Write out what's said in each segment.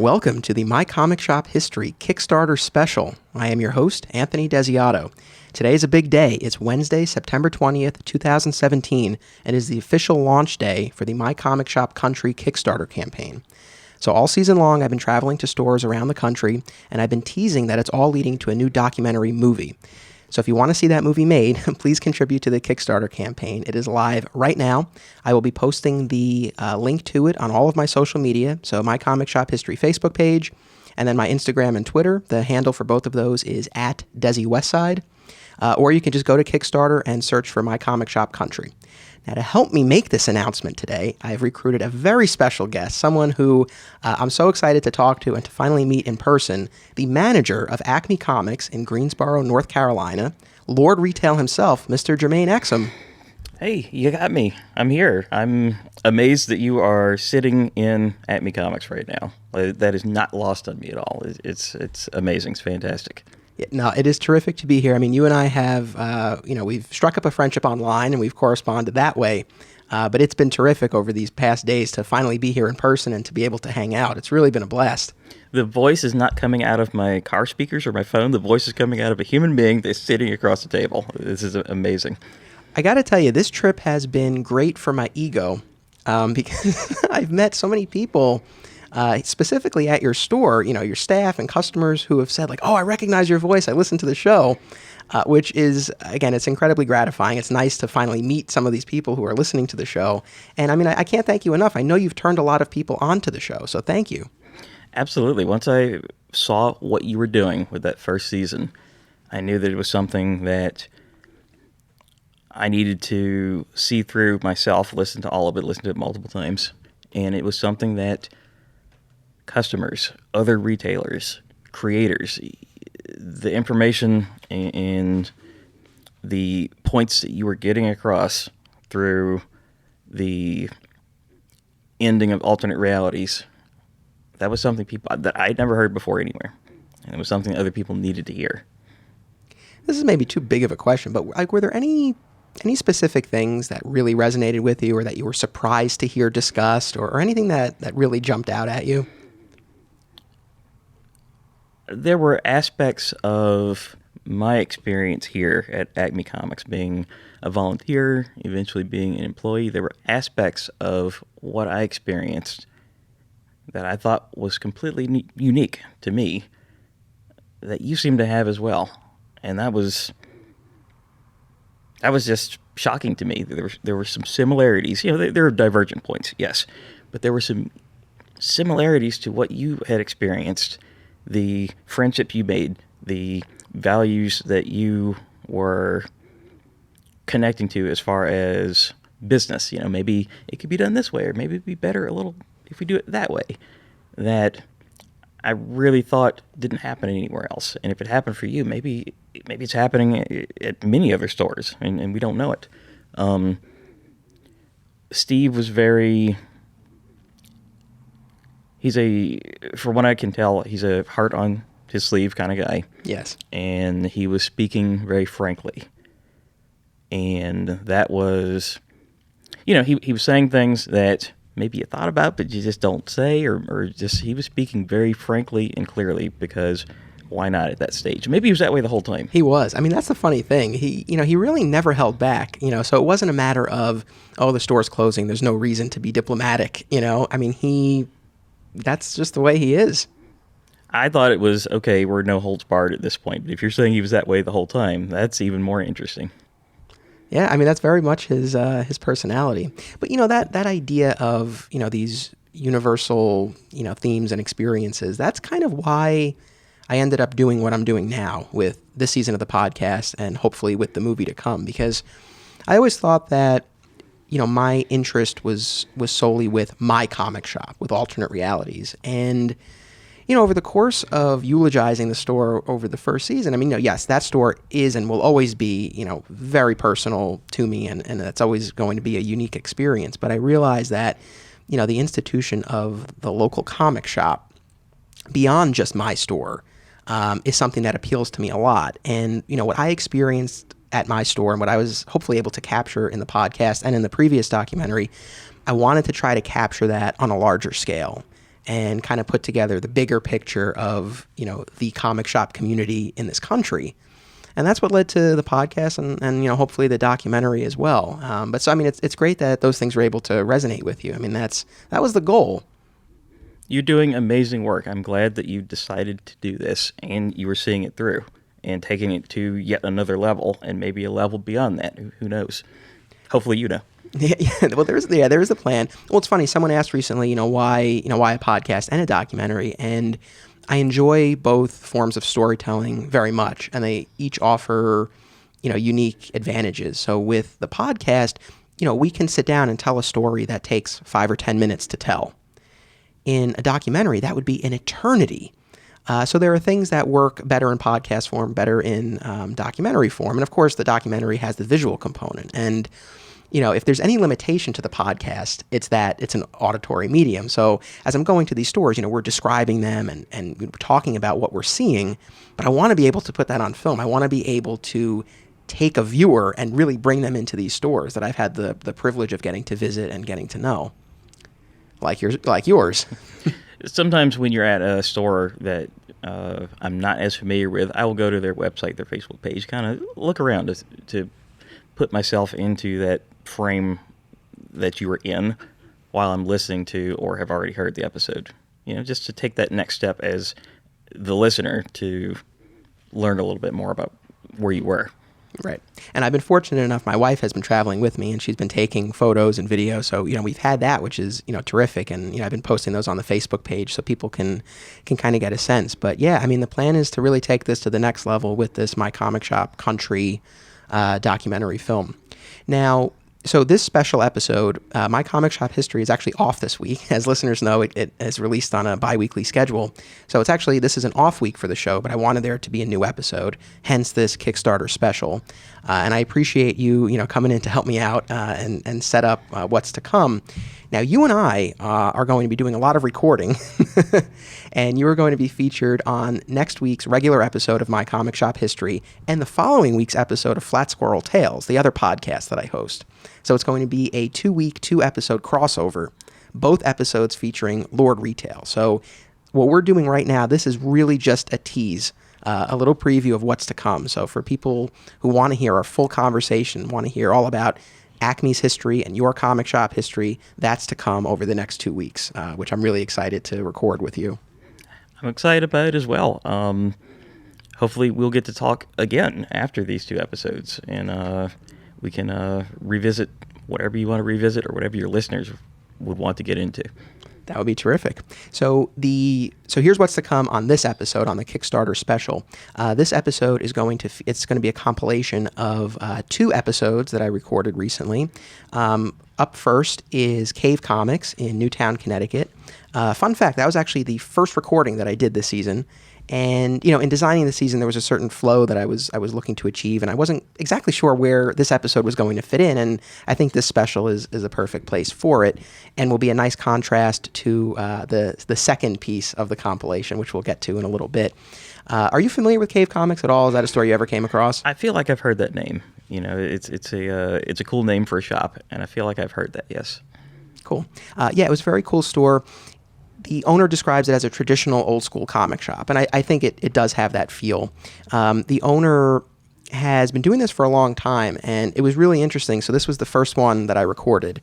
Welcome to the My Comic Shop History Kickstarter Special. I am your host, Anthony Desiato. Today is a big day. It's Wednesday, September 20th, 2017, and is the official launch day for the My Comic Shop Country Kickstarter campaign. So all season long, I've been traveling to stores around the country, and I've been teasing that it's all leading to a new documentary movie. So if you want to see that movie made, please contribute to the Kickstarter campaign. It is live right now. I will be posting the link to it on all of my social media, so My Comic Shop History Facebook page, and then my Instagram and Twitter. The handle for both of those is @DesiWestside. Or you can just go to Kickstarter and search for My Comic Shop Country. Now, to help me make this announcement today, I have recruited a very special guest, someone who I'm so excited to talk to and to finally meet in person, the manager of Acme Comics in Greensboro, North Carolina, Lord Retail himself, Mr. Jermaine Exum. Hey, you got me. I'm here. I'm amazed that you are sitting in Acme Comics right now. That is not lost on me at all. It's amazing. It's fantastic. No, it is terrific to be here. I mean, you and I have, we've struck up a friendship online and we've corresponded that way. But it's been terrific over these past days to finally be here in person and to be able to hang out. It's really been a blast. The voice is not coming out of my car speakers or my phone. The voice is coming out of a human being that's sitting across the table. This is amazing. I got to tell you, this trip has been great for my ego because I've met so many people specifically at your store, your staff and customers who have said like, oh, I recognize your voice. I listened to the show, which is, again, it's incredibly gratifying. It's nice to finally meet some of these people who are listening to the show. And I mean, I can't thank you enough. I know you've turned a lot of people onto the show, so thank you. Absolutely. Once I saw what you were doing with that first season, I knew that it was something that I needed to see through myself, listen to all of it, listen to it multiple times. And it was something that customers, other retailers, creators, the information and the points that you were getting across through the ending of alternate realities, that was something that I'd never heard before anywhere. And it was something other people needed to hear. This is maybe too big of a question, but like, were there any specific things that really resonated with you or that you were surprised to hear discussed or anything that really jumped out at you? There were aspects of my experience here at Acme Comics, being a volunteer, eventually being an employee. There were aspects of what I experienced that I thought was completely unique to me that you seem to have as well. And that was just shocking to me. There were some similarities. There are divergent points, yes, but there were some similarities to what you had experienced. The friendship you made, the values that you were connecting to as far as business. Maybe it could be done this way, or maybe it'd be better a little if we do it that way. That I really thought didn't happen anywhere else. And if it happened for you, maybe it's happening at many other stores, and we don't know it. Steve was for what I can tell, he's a heart on his sleeve kind of guy. Yes. And he was speaking very frankly. And that was, he was saying things that maybe you thought about, but you just don't say, or just, he was speaking very frankly and clearly because why not at that stage? Maybe he was that way the whole time. He was. I mean, that's the funny thing. He really never held back, so it wasn't a matter of, oh, the store's closing, there's no reason to be diplomatic, I mean, that's just the way he is. I thought it was, okay, we're no holds barred at this point. But if you're saying he was that way the whole time, that's even more interesting. Yeah, I mean, that's very much his personality. But, that idea of, these universal, themes and experiences, that's kind of why I ended up doing what I'm doing now with this season of the podcast and hopefully with the movie to come. Because I always thought that, my interest was solely with my comic shop, with alternate realities. And, over the course of eulogizing the store over the first season, I mean, yes, that store is and will always be, very personal to me, and that's always going to be a unique experience. But I realized that, the institution of the local comic shop, beyond just my store, is something that appeals to me a lot. And, what I experienced at my store and what I was hopefully able to capture in the podcast and in the previous documentary, I wanted to try to capture that on a larger scale. and kind of put together the bigger picture of, the comic shop community in this country. And that's what led to the podcast and hopefully the documentary as well. But so, it's great that those things were able to resonate with you. That was the goal. You're doing amazing work. I'm glad that you decided to do this and you were seeing it through and taking it to yet another level and maybe a level beyond that. Who knows? Hopefully, Yeah. Well, there is a plan. Well, it's funny. Someone asked recently, why a podcast and a documentary, and I enjoy both forms of storytelling very much, and they each offer, unique advantages. So with the podcast, we can sit down and tell a story that takes 5 or 10 minutes to tell. In a documentary, that would be an eternity. So there are things that work better in podcast form, better in documentary form. And of course, the documentary has the visual component. And, if there's any limitation to the podcast, it's that it's an auditory medium. So as I'm going to these stores, we're describing them and we're talking about what we're seeing. But I want to be able to put that on film. I want to be able to take a viewer and really bring them into these stores that I've had the privilege of getting to visit and getting to know. Like yours. Sometimes when you're at a store that I'm not as familiar with, I will go to their website, their Facebook page, kind of look around to put myself into that frame that you were in while I'm listening to or have already heard the episode. Just to take that next step as the listener to learn a little bit more about where you were. Right. And I've been fortunate enough, my wife has been traveling with me and she's been taking photos and videos. So, we've had that, which is, terrific. And, I've been posting those on the Facebook page so people can kind of get a sense. But yeah, the plan is to really take this to the next level with this My Comic Shop Country documentary film. Now, so this special episode, My Comic Shop History, is actually off this week. As listeners know, it is released on a bi-weekly schedule. So this is an off week for the show, but I wanted there to be a new episode, hence this Kickstarter special. And I appreciate you, coming in to help me out and set up what's to come. Now, you and I are going to be doing a lot of recording, and you are going to be featured on next week's regular episode of My Comic Shop History and the following week's episode of Flat Squirrel Tales, the other podcast that I host. So it's going to be a 2-week, 2-episode crossover, both episodes featuring Lord Retail. So what we're doing right now, this is really just a tease, a little preview of what's to come. So for people who want to hear our full conversation, want to hear all about Acme's history and your comic shop history, that's to come over the next 2 weeks, which I'm really excited to record with you. I'm excited about it as well. Hopefully we'll get to talk again after these 2 episodes, and we can revisit whatever you want to revisit or whatever your listeners would want to get into. That would be terrific. So here's what's to come on this episode, on the Kickstarter special. This episode is going to be a compilation of 2 episodes that I recorded recently. Up first is Cave Comics in Newtown, Connecticut. Fun fact, that was actually the first recording that I did this season. And, in designing the season, there was a certain flow that I was looking to achieve, and I wasn't exactly sure where this episode was going to fit in, and I think this special is a perfect place for it, and will be a nice contrast to the second piece of the compilation, which we'll get to in a little bit. Are you familiar with Cave Comics at all? Is that a store you ever came across? I feel like I've heard that name. It's a cool name for a shop, and I feel like I've heard that, yes. Cool. Yeah, it was a very cool store. The owner describes it as a traditional old-school comic shop, and I think it does have that feel. The owner has been doing this for a long time, and it was really interesting. So this was the first one that I recorded.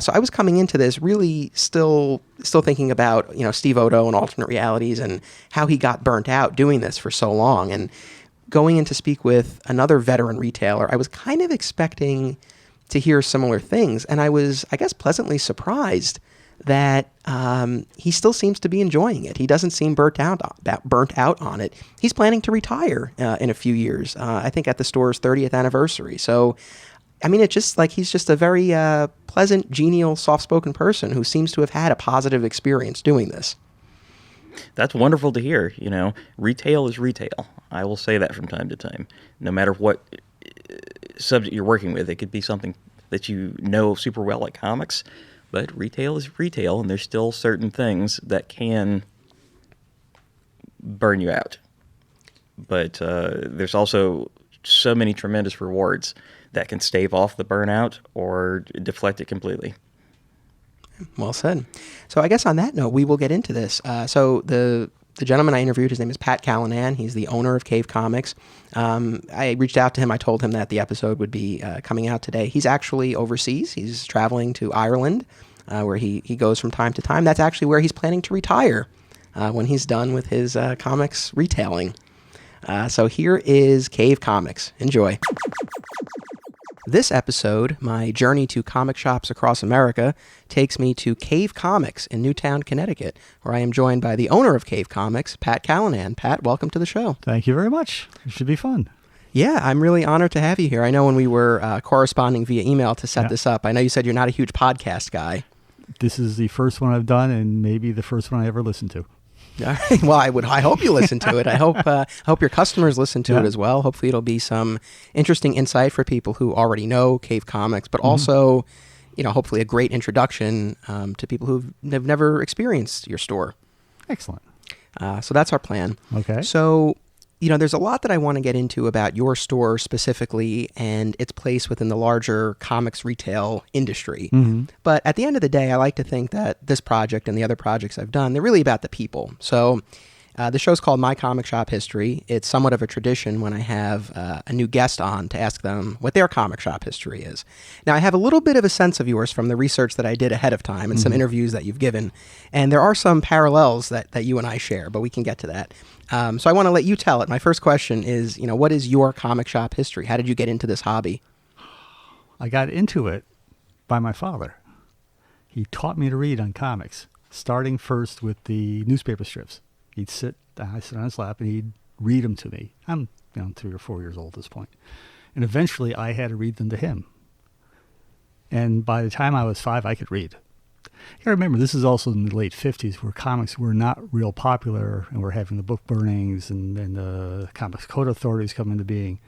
So I was coming into this really still thinking about, Steve Odo and alternate realities and how he got burnt out doing this for so long. And going in to speak with another veteran retailer, I was kind of expecting to hear similar things, and I was, I guess, pleasantly surprised that he still seems to be enjoying it. He doesn't seem burnt out on it. He's planning to retire in a few years, I think at the store's 30th anniversary. So, it's just like he's just a very pleasant, genial, soft-spoken person who seems to have had a positive experience doing this. That's wonderful to hear. Retail is retail. I will say that from time to time. No matter what subject you're working with, it could be something that you know super well, like comics. But retail is retail, and there's still certain things that can burn you out. But there's also so many tremendous rewards that can stave off the burnout or deflect it completely. Well said. So I guess on that note, we will get into this. So the gentleman I interviewed, his name is Pat Callanan. He's the owner of Cave Comics. I reached out to him. I told him that the episode would be coming out today. He's actually overseas. He's traveling to Ireland, where he goes from time to time. That's actually where he's planning to retire when he's done with his comics retailing. So here is Cave Comics. Enjoy. This episode, my journey to comic shops across America, takes me to Cave Comics in Newtown, Connecticut, where I am joined by the owner of Cave Comics, Pat Callanan. Pat, welcome to the show. Thank you very much. It should be fun. Yeah, I'm really honored to have you here. I know when we were corresponding via email to set this up, I know you said you're not a huge podcast guy. This is the first one I've done and maybe the first one I ever listened to. All right. Well, I hope you listen to it. I hope your customers listen to it as well. Hopefully it'll be some interesting insight for people who already know Cave Comics, but also, hopefully a great introduction to people who have never experienced your store. Excellent. So that's our plan. Okay. So, there's a lot that I want to get into about your store specifically and its place within the larger comics retail industry. Mm-hmm. But at the end of the day, I like to think that this project and the other projects I've done, they're really about the people. So the show's called My Comic Shop History. It's somewhat of a tradition when I have a new guest on to ask them what their comic shop history is. Now, I have a little bit of a sense of yours from the research that I did ahead of time and some interviews that you've given. And there are some parallels that you and I share, but we can get to that. So I want to let you tell it. My first question is, what is your comic shop history? How did you get into this hobby? I got into it by my father. He taught me to read on comics, starting first with the newspaper strips. He'd sit on his lap and he'd read them to me. I'm 3 or 4 years old at this point. And eventually I had to read them to him. And by the time I was 5, I could read. You gotta remember, this is also in the late 50s where comics were not real popular and we're having the book burnings and the Comics Code Authorities come into being.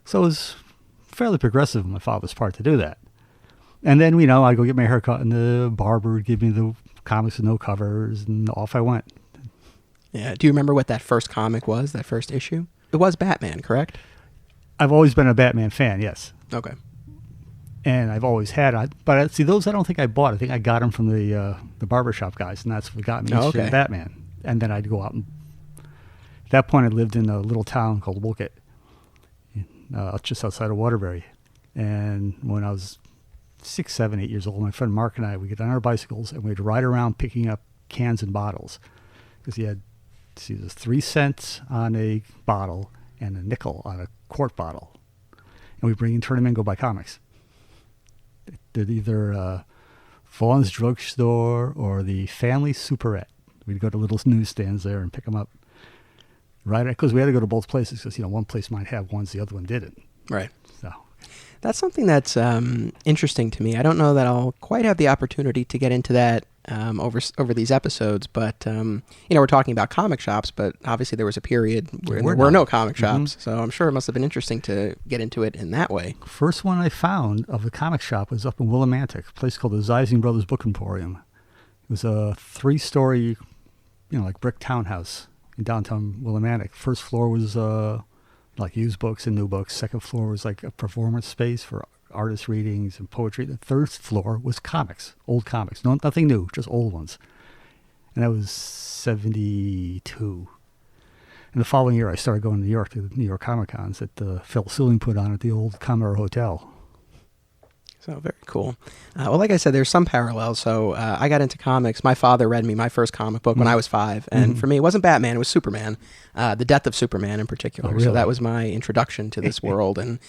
So it was fairly progressive on my father's part to do that. And then, I'd go get my hair cut and the barber would give me the comics with no covers and off I went. Yeah. Do you remember what that first comic was, that first issue? It was Batman, correct? I've always been a Batman fan, yes. Okay. And I've always had, but see, those I don't think I bought. I think I got them from the barbershop guys, and that's what got me interested in Batman. And then I'd go out and, at that point I lived in a little town called Woolkit, just outside of Waterbury. And when I was 6, 7, 8 years old, my friend Mark and I, we get on our bicycles and we'd ride around picking up cans and bottles. Because he had, it was 3 cents on a bottle and a nickel on a quart bottle. And we'd turn them in and go buy comics. At either Vaughn's Drugstore or the Family Superette. We'd go to little newsstands there and pick them up. Right, because we had to go to both places because, one place might have ones the other one didn't. Right. So that's something that's interesting to me. I don't know that I'll quite have the opportunity to get into that over these episodes, but we're talking about comic shops, but obviously there was a period where there were no comic shops, so I'm sure it must have been interesting to get into it in that way. First one I found of the comic shop was up in Willimantic, a place called the Zeising Brothers Book Emporium. It was a 3-story, like brick townhouse in downtown Willimantic. First floor was like used books and new books. Second floor was like a performance space for artist readings and poetry. The third floor was comics, old comics. No, nothing new, just old ones. And that was 72. And the following year, I started going to New York to the New York Comic Cons that Phil Sealing put on at the old Commodore Hotel. So very cool. Well, like I said, there's some parallels. So I got into comics. My father read me my first comic book when I was 5. And for me, it wasn't Batman, it was Superman, The Death of Superman in particular. Oh, really? So that was my introduction to this world. And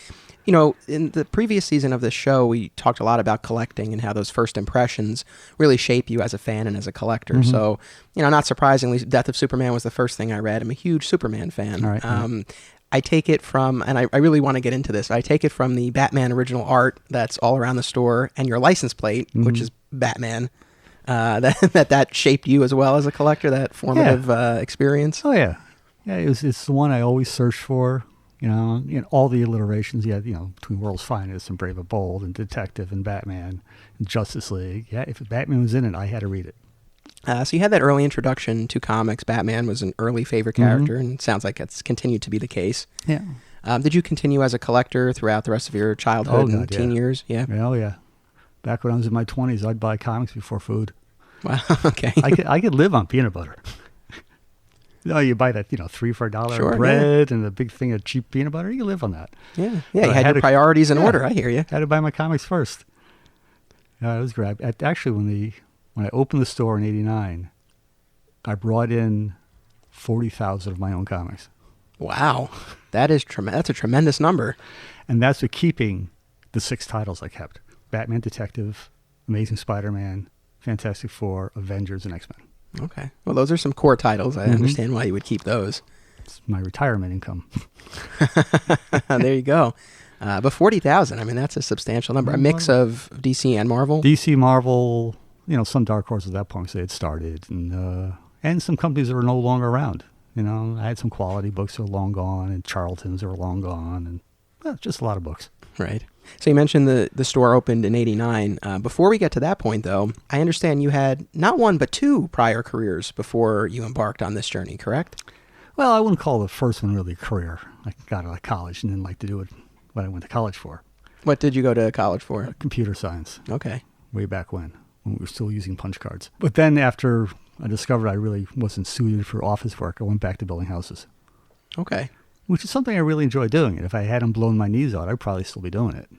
in the previous season of this show, we talked a lot about collecting and how those first impressions really shape you as a fan and as a collector. So, not surprisingly, Death of Superman was the first thing I read. I'm a huge Superman fan. All right. I take it from, and I really want to get into this, I take it from the Batman original art that's all around the store and your license plate, which is Batman, that shaped you as well as a collector, that formative experience. Oh, yeah. Yeah, it's the one I always search for. In all the alliterations, between World's Finest and Brave and Bold and Detective and Batman and Justice League. Yeah, if Batman was in it, I had to read it. So you had that early introduction to comics. Batman was an early favorite character, and it sounds like it's continued to be the case. Yeah. Did you continue as a collector throughout the rest of your childhood and teen years? Yeah. Oh, yeah. Back when I was in my 20s, I'd buy comics before food. Wow. Okay. I could live on peanut butter. You buy that, $3 for $1 bread and a big thing of cheap peanut butter. You can live on that. Yeah. Yeah. You had your priorities in order. I hear you. Had to buy my comics first. It was great. Actually, when I opened the store in '89, I brought in 40,000 of my own comics. Wow. That's a tremendous number. And that's with keeping the 6 titles I kept. Batman Detective, Amazing Spider-Man, Fantastic Four, Avengers, and X-Men. Okay. Well, those are some core titles. I understand why you would keep those. It's my retirement income. There you go. But 40,000, I mean, that's a substantial number. A mix of DC and Marvel? DC, Marvel, some dark horses at that point, so they had started. And some companies that were no longer around. I had some quality books that were long gone, and Charlton's that were long gone, and just a lot of books. Right. So you mentioned the store opened in '89. Before we get to that point, though, I understand you had not one but 2 prior careers before you embarked on this journey, correct? Well, I wouldn't call the first one really a career. I got out of college and didn't like to do it what I went to college for. What did you go to college for? Computer science. Okay. Way back when we were still using punch cards. But then after I discovered I really wasn't suited for office work, I went back to building houses. Okay. Which is something I really enjoy doing. And if I hadn't blown my knees out, I'd probably still be doing it.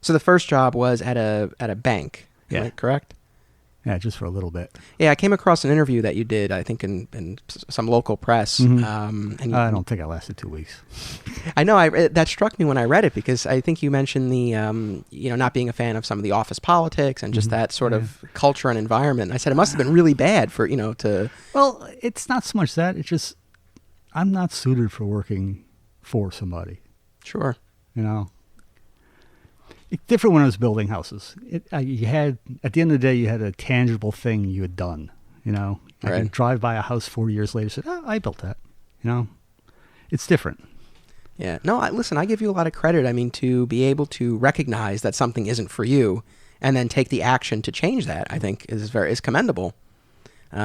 So the first job was at a bank, right? Correct? Yeah, just for a little bit. Yeah, I came across an interview that you did, I think, in some local press. Mm-hmm. And I don't think I lasted 2 weeks. I know. That struck me when I read it because I think you mentioned the, not being a fan of some of the office politics and just that sort of culture and environment. I said it must have been really bad for, to... Well, it's not so much that. It's just I'm not suited for working for somebody. Sure. It's different when I was building houses. You had, at the end of the day, you had a tangible thing you had done. I can drive by a house 4 years later and say, I built that. It's different. Yeah. No, listen, I give you a lot of credit. I mean, to be able to recognize that something isn't for you and then take the action to change that, I think is commendable.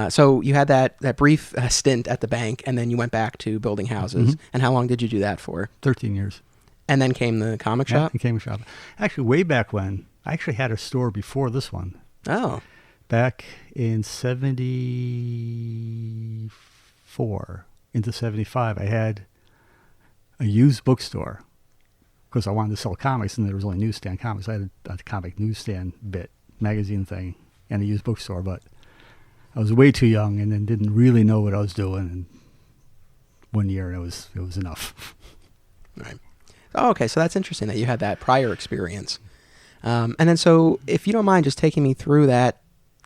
So you had that brief stint at the bank, and then you went back to building houses. Mm-hmm. And how long did you do that for? 13 years. And then came the comic shop? Yeah, comic shop. Actually, way back when, I actually had a store before this one. Oh. Back in 74 into 75, I had a used bookstore because I wanted to sell comics, and there was only newsstand comics. I had a comic newsstand magazine thing, and a used bookstore, but I was way too young and then didn't really know what I was doing. And 1 year, and it was enough. Right. Oh, okay, so that's interesting that you had that prior experience. And then so if you don't mind just taking me through that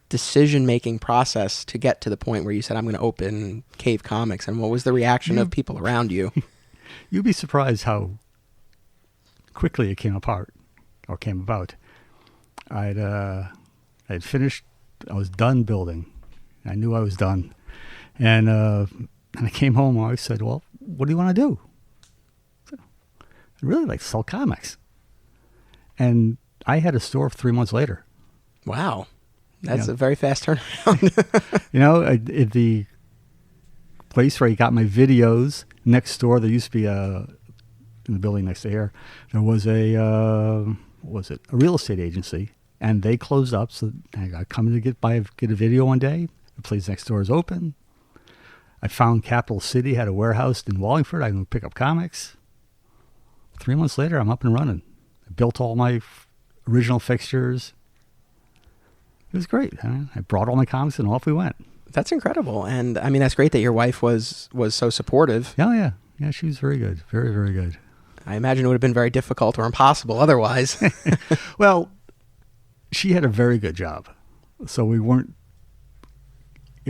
decision-making process to get to the point where you said, I'm going to open Cave Comics, and what was the reaction of people around you? You'd be surprised how quickly it came about. I'd finished, I was done building. I knew I was done. And I came home and I said, well, what do you want to do? I really like to sell comics. And I had a store 3 months later. Wow. That's a very fast turnaround. At the place where I got my videos, next door, there used to be in the building next to here, there was a real estate agency, and they closed up. So I got coming to get a video one day. The place next door is open. I found Capital City had a warehouse in Wallingford. I can pick up comics. 3 months later, I'm up and running. I built all my original fixtures. It was great. I brought all my comics and off we went. That's incredible. And I mean, that's great that your wife was so supportive. Oh, yeah. Yeah, she was very good. Very, very good. I imagine it would have been very difficult or impossible otherwise. Well, she had a very good job. So it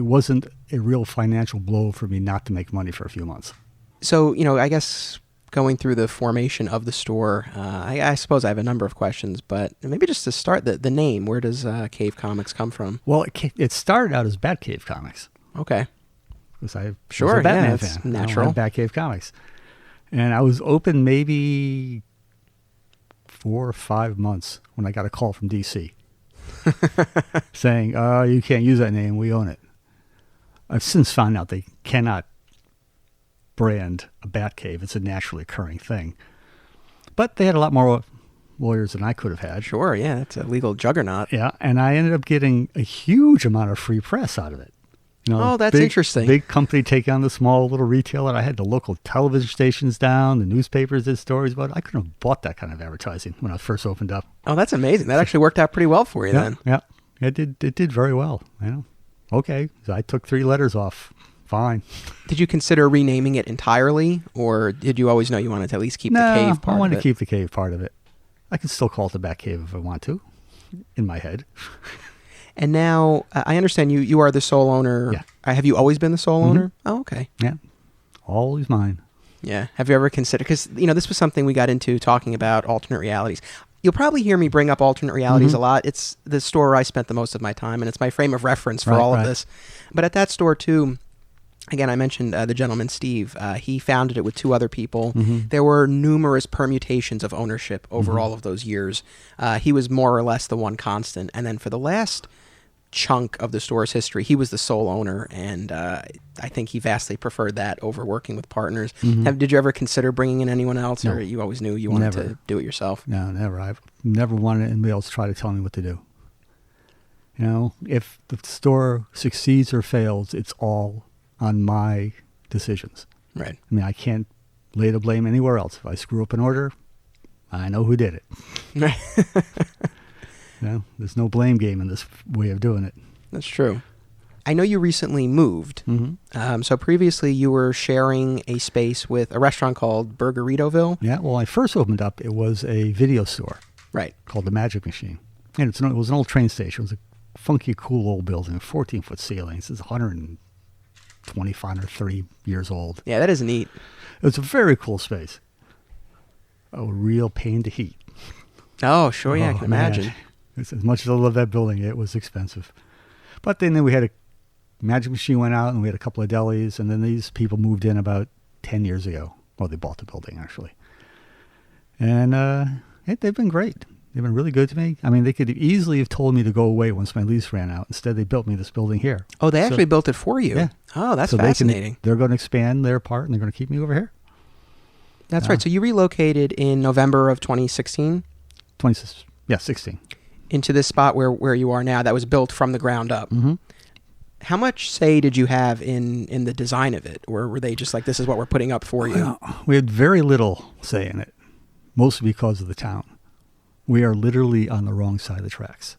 wasn't a real financial blow for me not to make money for a few months. So, I guess going through the formation of the store, I suppose I have a number of questions, but maybe just to start, the name, where does Cave Comics come from? Well, it started out as Batcave Comics. Okay. Because I was a Batman fan. Natural. I had Batcave Comics. And I was open maybe 4 or 5 months when I got a call from DC saying, you can't use that name, we own it. I've since found out they cannot brand a Batcave. It's a naturally occurring thing. But they had a lot more lawyers than I could have had. Sure, yeah, that's a legal juggernaut. Yeah, and I ended up getting a huge amount of free press out of it. Oh, that's interesting. Big company taking on the small little retailer. I had the local television stations down, the newspapers did stories about it. I couldn't have bought that kind of advertising when I first opened up. Oh, that's amazing. That actually worked out pretty well for you then. Yeah, it did very well. Okay, so I took 3 letters off. Fine. Did you consider renaming it entirely, or did you always know you wanted to at least keep the cave part of it? I wanted to keep the cave part of it. I can still call it the Bat Cave if I want to, in my head. And now, I understand you are the sole owner. Yeah. Have you always been the sole owner? Oh, okay. Yeah. Always mine. Yeah. Have you ever considered, because, this was something we got into talking about alternate realities. You'll probably hear me bring up alternate realities a lot. It's the store where I spent the most of my time, and it's my frame of reference for all of this. But at that store, too, again, I mentioned the gentleman, Steve. He founded it with 2 other people. There were numerous permutations of ownership over all of those years. He was more or less the one constant. And then for the last chunk of the store's history, he was the sole owner, and I think he vastly preferred that over working with partners. Did you ever consider bringing in anyone else, or you always knew you wanted to do it yourself? No, never. I've never wanted anybody else to try to tell me what to do. If the store succeeds or fails, it's all on my decisions. Right. I mean, I can't lay the blame anywhere else. If I screw up an order, I know who did it. There's no blame game in this way of doing it. That's true. I know you recently moved. So previously you were sharing a space with a restaurant called Burgeritoville. Yeah, well, when I first opened up, it was a video store. Right. Called the Magic Machine. And it was an old train station. It was a funky, cool old building, 14-foot ceilings. It's 125 or 30 years old. Yeah, that is neat. It was a very cool space. A real pain to heat. Oh, sure, yeah, I can imagine. Man. As much as I love that building, it was expensive. But then we had a Magic Machine went out, and we had a couple of delis, and then these people moved in about 10 years ago. Well, they bought the building, actually. And they've been great. They've been really good to me. I mean, they could easily have told me to go away once my lease ran out. Instead, they built me this building here. Oh, they actually built it for you? Yeah. Oh, that's fascinating. They're going to expand their part, and they're going to keep me over here. That's right. So you relocated in November of 2016? 16. Into this spot where you are now that was built from the ground up. How much say did you have in the design of it? Or were they just like, this is what we're putting up for you? We had very little say in it, mostly because of the town. We are literally on the wrong side of the tracks.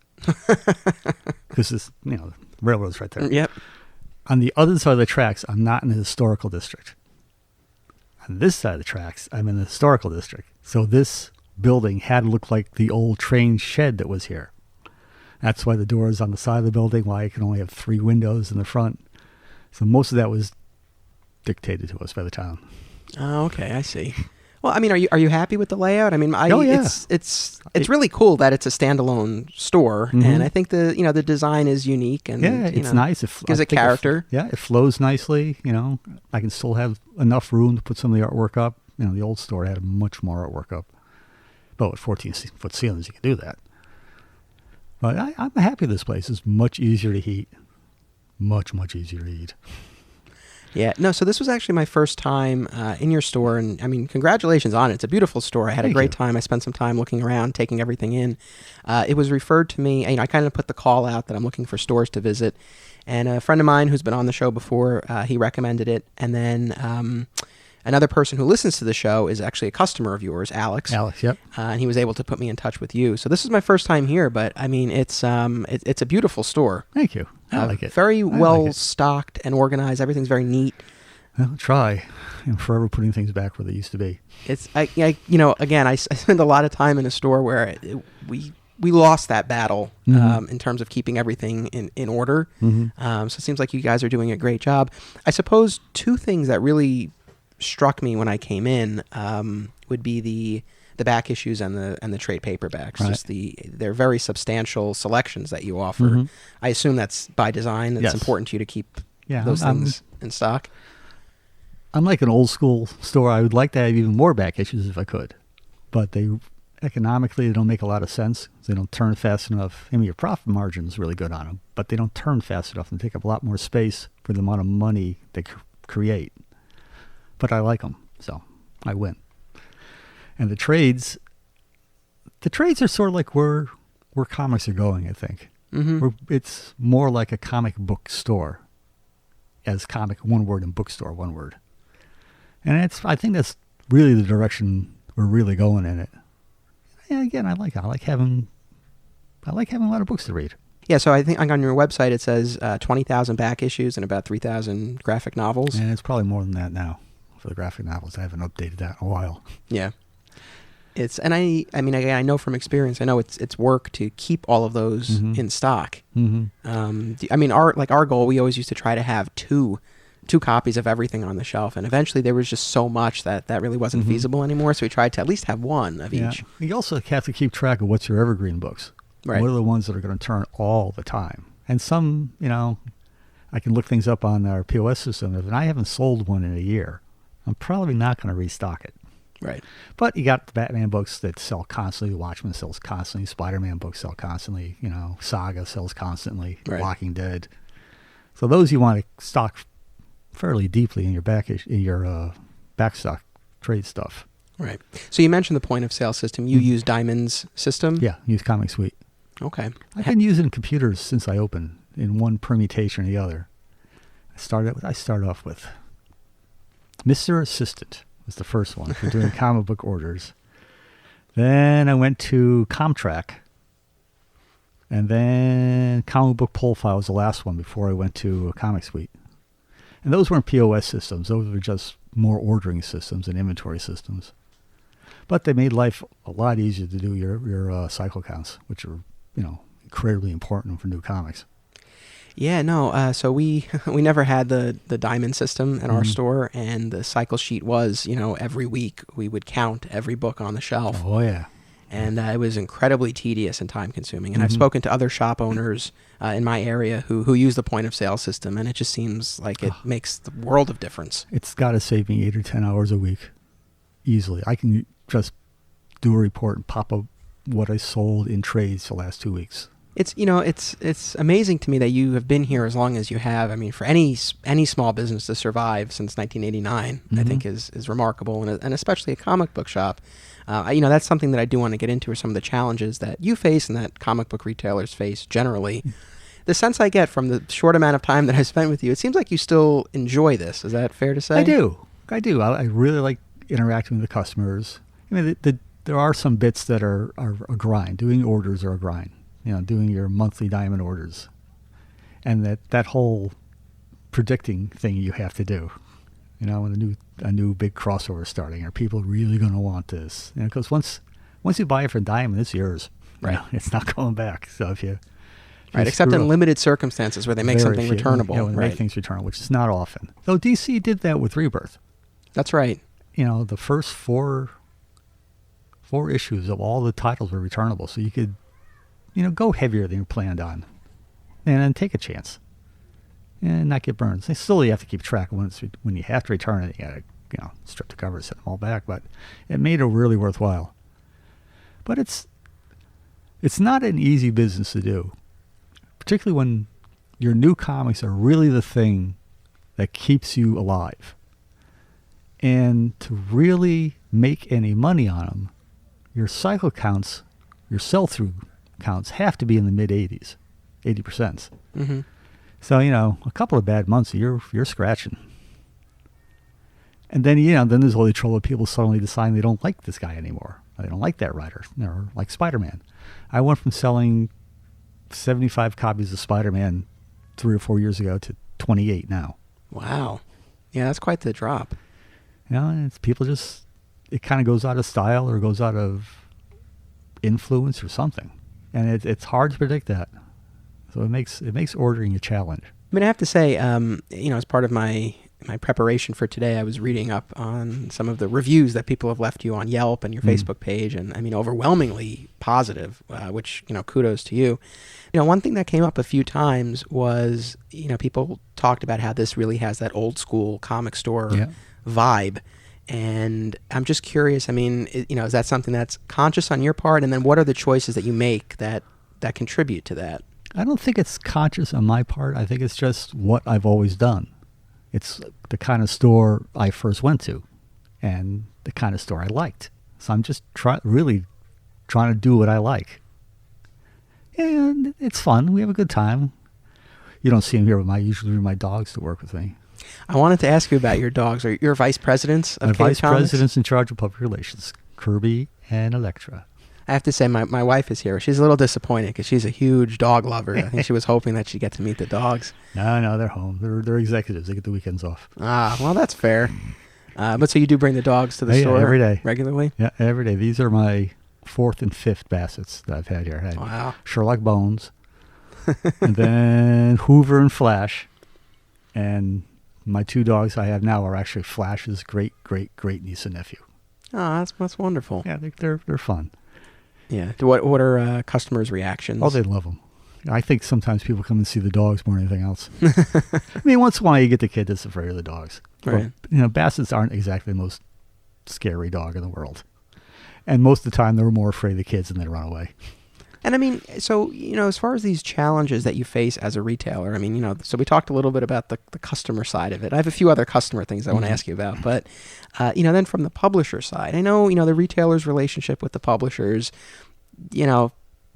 Because the railroad's right there. Yep. On the other side of the tracks, I'm not in the historical district. On this side of the tracks, I'm in the historical district. So this building had to look like the old train shed that was here. That's why the door is on the side of the building, why it can only have 3 windows in the front. So most of that was dictated to us by the town. Oh, okay, I see. Well, I mean, are you happy with the layout? I mean, yeah. It's really cool that it's a standalone store, and I think the design is unique, and it's nice. It gives it character. It flows nicely. I can still have enough room to put some of the artwork up. The old store had much more artwork up. But with 14-foot ceilings, you can do that. But I'm happy this place is much easier to heat. Much, much easier to eat. Yeah, no, so this was actually my first time in your store, and I mean, congratulations on it. It's a beautiful store. I had a great time. I spent some time looking around, taking everything in. It was referred to me, I kind of put the call out that I'm looking for stores to visit, and a friend of mine who's been on the show before, he recommended it, and then another person who listens to the show is actually a customer of yours, Alex. Alex, yep. And he was able to put me in touch with you. So this is my first time here, but I mean, it's a beautiful store. Thank you. I like it. Very well stocked and organized. Everything's very neat. I'll try. I'm forever putting things back where they used to be. It's again, I spend a lot of time in a store where we lost that battle in terms of keeping everything in order. So it seems like you guys are doing a great job. I suppose 2 things that really struck me when I came in would be the back issues and the trade paperbacks. Right. Just they're very substantial selections that you offer. I assume that's by design. It's important to you to keep those things in stock. I'm like an old school store. I would like to have even more back issues if I could, but economically they don't make a lot of sense. They don't turn fast enough. I mean, your profit margin is really good on them, but they don't turn fast enough and take up a lot more space for the amount of money they create. But I like them, so I win. And the trades, The trades are sort of like where comics are going, I think. Mm-hmm. It's more like a comic book store, as comic one word and bookstore one word. And I think that's really the direction we're really going in it. And again, I like having a lot of books to read. Yeah, so I think on your website it says 20,000 back issues and about 3,000 graphic novels. And it's probably more than that now for the graphic novels. I haven't updated that in a while. Yeah. I mean, again, I know from experience, I know it's work to keep all of those mm-hmm. in stock. Mm-hmm. I mean, our goal, we always used to try to have two copies of everything on the shelf, and eventually there was just so much that really wasn't mm-hmm. feasible anymore, so we tried to at least have one of each. You also have to keep track of what's your evergreen books. Right. What are the ones that are going to turn all the time? And some, I can look things up on our POS system. If I haven't sold one in a year, I'm probably not going to restock it. Right. But you got the Batman books that sell constantly. Watchmen sells constantly. Spider-Man books sell constantly. Saga sells constantly. Right. Walking Dead. So those you want to stock fairly deeply in your backstock trade stuff. Right. So you mentioned the point of sale system. You use Diamond's system? Yeah, use Comic Suite. Okay. I've been using computers since I opened in one permutation or the other. I started off with Mr. Assistant was the first one for doing comic book orders. Then I went to Comtrack. And then Comic Book Pull File was the last one before I went to a Comic Suite. And those weren't POS systems. Those were just more ordering systems and inventory systems. But they made life a lot easier to do your cycle counts, which are, incredibly important for new comics. Yeah, no. So we never had the Diamond system in our store, and the cycle sheet was, every week we would count every book on the shelf. Oh, yeah. And it was incredibly tedious and time-consuming. And I've spoken to other shop owners in my area who use the point-of-sale system, and it just seems like it makes the world of difference. It's got to save me 8 or 10 hours a week easily. I can just do a report and pop up what I sold in trades the last 2 weeks. It's it's amazing to me that you have been here as long as you have. I mean, for any small business to survive since 1989, I think is remarkable, and especially a comic book shop. That's something that I do want to get into, are some of the challenges that you face and that comic book retailers face generally. The sense I get from the short amount of time that I spent with you, it seems like you still enjoy this. Is that fair to say? I do. I really like interacting with the customers. I mean, there are some bits that are a grind. Doing orders are a grind. Doing your monthly Diamond orders. And that whole predicting thing you have to do. When a new big crossover is starting, are people really going to want this? Because once you buy it for Diamond, it's yours. Right. It's not going back. So if you except in limited circumstances where they make something returnable. When they make things returnable, which is not often. Though DC did that with Rebirth. That's right. The first four issues of all the titles were returnable, so you could, go heavier than you planned on, and then take a chance, and not get burned. So still, you have to keep track of when you have to return it. You got to, strip the covers, set them all back. But it made it really worthwhile. But it's not an easy business to do, particularly when your new comics are really the thing that keeps you alive. And to really make any money on them, your cycle counts, your sell-through counts have to be in the mid-80s, 80%. Mm-hmm. So, a couple of bad months, you're scratching. And then, then there's all the trouble of people suddenly deciding they don't like this guy anymore. They don't like that writer. Or like Spider-Man. I went from selling 75 copies of Spider-Man 3 or 4 years ago to 28 now. Wow. Yeah, that's quite the drop. It's people just, it kind of goes out of style or goes out of influence or something. And it's hard to predict that. So it makes ordering a challenge. I mean, I have to say, as part of my preparation for today, I was reading up on some of the reviews that people have left you on Yelp and your Facebook page, and I mean, overwhelmingly positive, which, kudos to you. One thing that came up a few times was, people talked about how this really has that old school comic store vibe. And I'm just curious, I mean, is that something that's conscious on your part? And then what are the choices that you make that contribute to that? I don't think it's conscious on my part. I think it's just what I've always done. It's the kind of store I first went to and the kind of store I liked. So I'm just really trying to do what I like. And it's fun. We have a good time. You don't see them here, but usually my dogs to work with me. I wanted to ask you about your dogs. Are your vice presidents of My vice Comics? presidents in charge of public relations, Kirby and Electra. I have to say, my wife is here. She's a little disappointed because she's a huge dog lover. I think she was hoping that she'd get to meet the dogs. No, they're home. They're executives. They get the weekends off. Ah, well, that's fair. But so you do bring the dogs to the store every day. Regularly? Yeah, every day. These are my 4th and 5th Bassets that I've had here. I had Wow. Sherlock Bones, and then Hoover and Flash. And my 2 dogs I have now are actually Flash's great niece and nephew. Oh, that's wonderful. Yeah, they're fun. Yeah. What are customers' reactions? Oh, they love them. I think sometimes people come and see the dogs more than anything else. I mean, once in a while you get the kid that's afraid of the dogs. Right. But, Bassets aren't exactly the most scary dog in the world. And most of the time they're more afraid of the kids and they run away. And I mean, so, as far as these challenges that you face as a retailer, I mean, so we talked a little bit about the customer side of it. I have a few other customer things I want to ask you about, but, then from the publisher side, I know, the retailer's relationship with the publishers,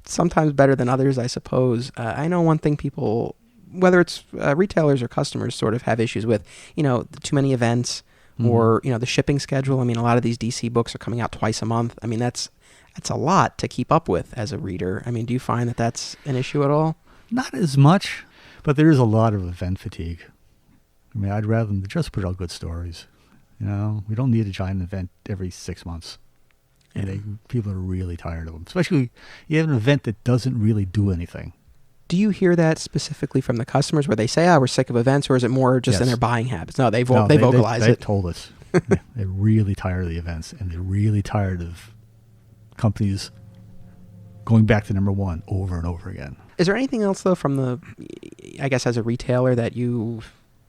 sometimes better than others, I suppose. I know one thing people, whether it's retailers or customers, sort of have issues with, too many events or, the shipping schedule. I mean, a lot of these DC books are coming out twice a month. I mean, that's a lot to keep up with as a reader. I mean, do you find that that's an issue at all? Not as much, but there is a lot of event fatigue. I mean, I'd rather them just put out good stories. We don't need a giant event every 6 months. And people are really tired of them. Especially you have an event that doesn't really do anything. Do you hear that specifically from the customers where they say, we're sick of events, or is it more just in their buying habits? No, they vocalize it. They've told us. They're really tired of the events, and they're really tired of companies going back to number 1 over and over again. Is there anything else, though, from I guess as a retailer that you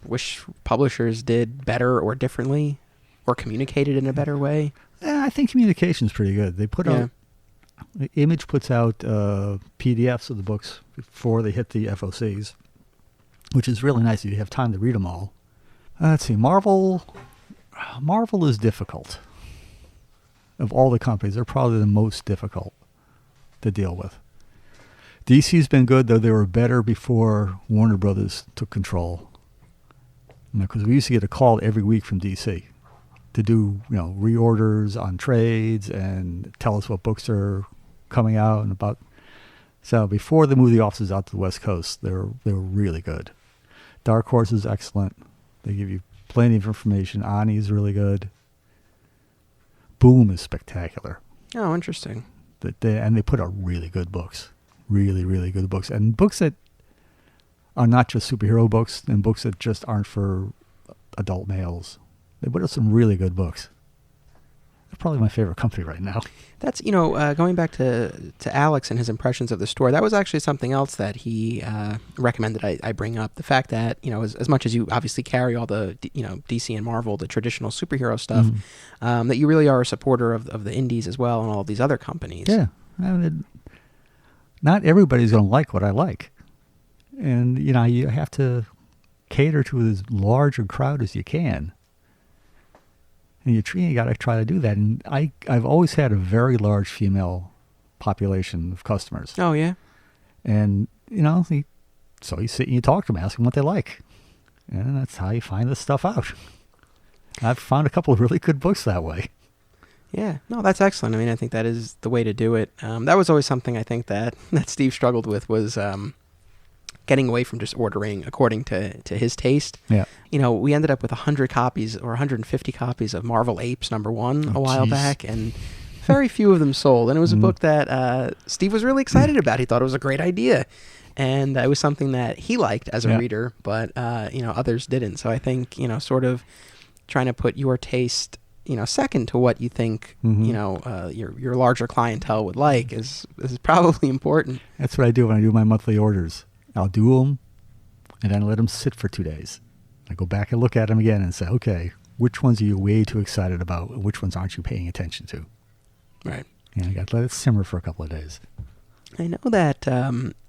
wish publishers did better or differently or communicated in a better way? Yeah, I think communication's pretty good. They put out, Image puts out PDFs of the books before they hit the FOCs, which is really nice if you have time to read them all. Let's see, Marvel is difficult. Of all the companies, they're probably the most difficult to deal with. DC's been good, though they were better before Warner Brothers took control. Because we used to get a call every week from DC to do, reorders on trades and tell us what books are coming out and about. So before they moved the offices out to the West Coast, they were really good. Dark Horse is excellent. They give you plenty of information. Ani is really good. Boom is spectacular. Oh, interesting. And they put out really good books. Really, really good books. And books that are not just superhero books and books that just aren't for adult males. They put out some really good books. They're probably my favorite company right now. That's, going back to Alex and his impressions of the store, that was actually something else that he recommended I bring up. The fact that, as much as you obviously carry all the, DC and Marvel, the traditional superhero stuff, that you really are a supporter of the indies as well and all of these other companies. Yeah. I mean, not everybody's going to like what I like. And, you have to cater to as large a crowd as you can. And you got to try to do that. And I've always had a very large female population of customers. Oh, yeah? And, so you sit and you talk to them, ask them what they like. And that's how you find this stuff out. I've found a couple of really good books that way. Yeah. No, that's excellent. I mean, I think that is the way to do it. That was always something I think that Steve struggled with was getting away from just ordering according to his taste. Yeah. We ended up with 100 copies or 150 copies of Marvel Apes #1 a while back, and very few of them sold. And it was a book that Steve was really excited about. He thought it was a great idea. And it was something that he liked as a reader, but, others didn't. So I think, sort of trying to put your taste, second to what you think, your larger clientele would like is probably important. That's what I do when I do my monthly orders. I'll do them, and then let them sit for 2 days. I go back and look at them again and say, okay, which ones are you way too excited about, and which ones aren't you paying attention to? Right. And I got to let it simmer for a couple of days. I know that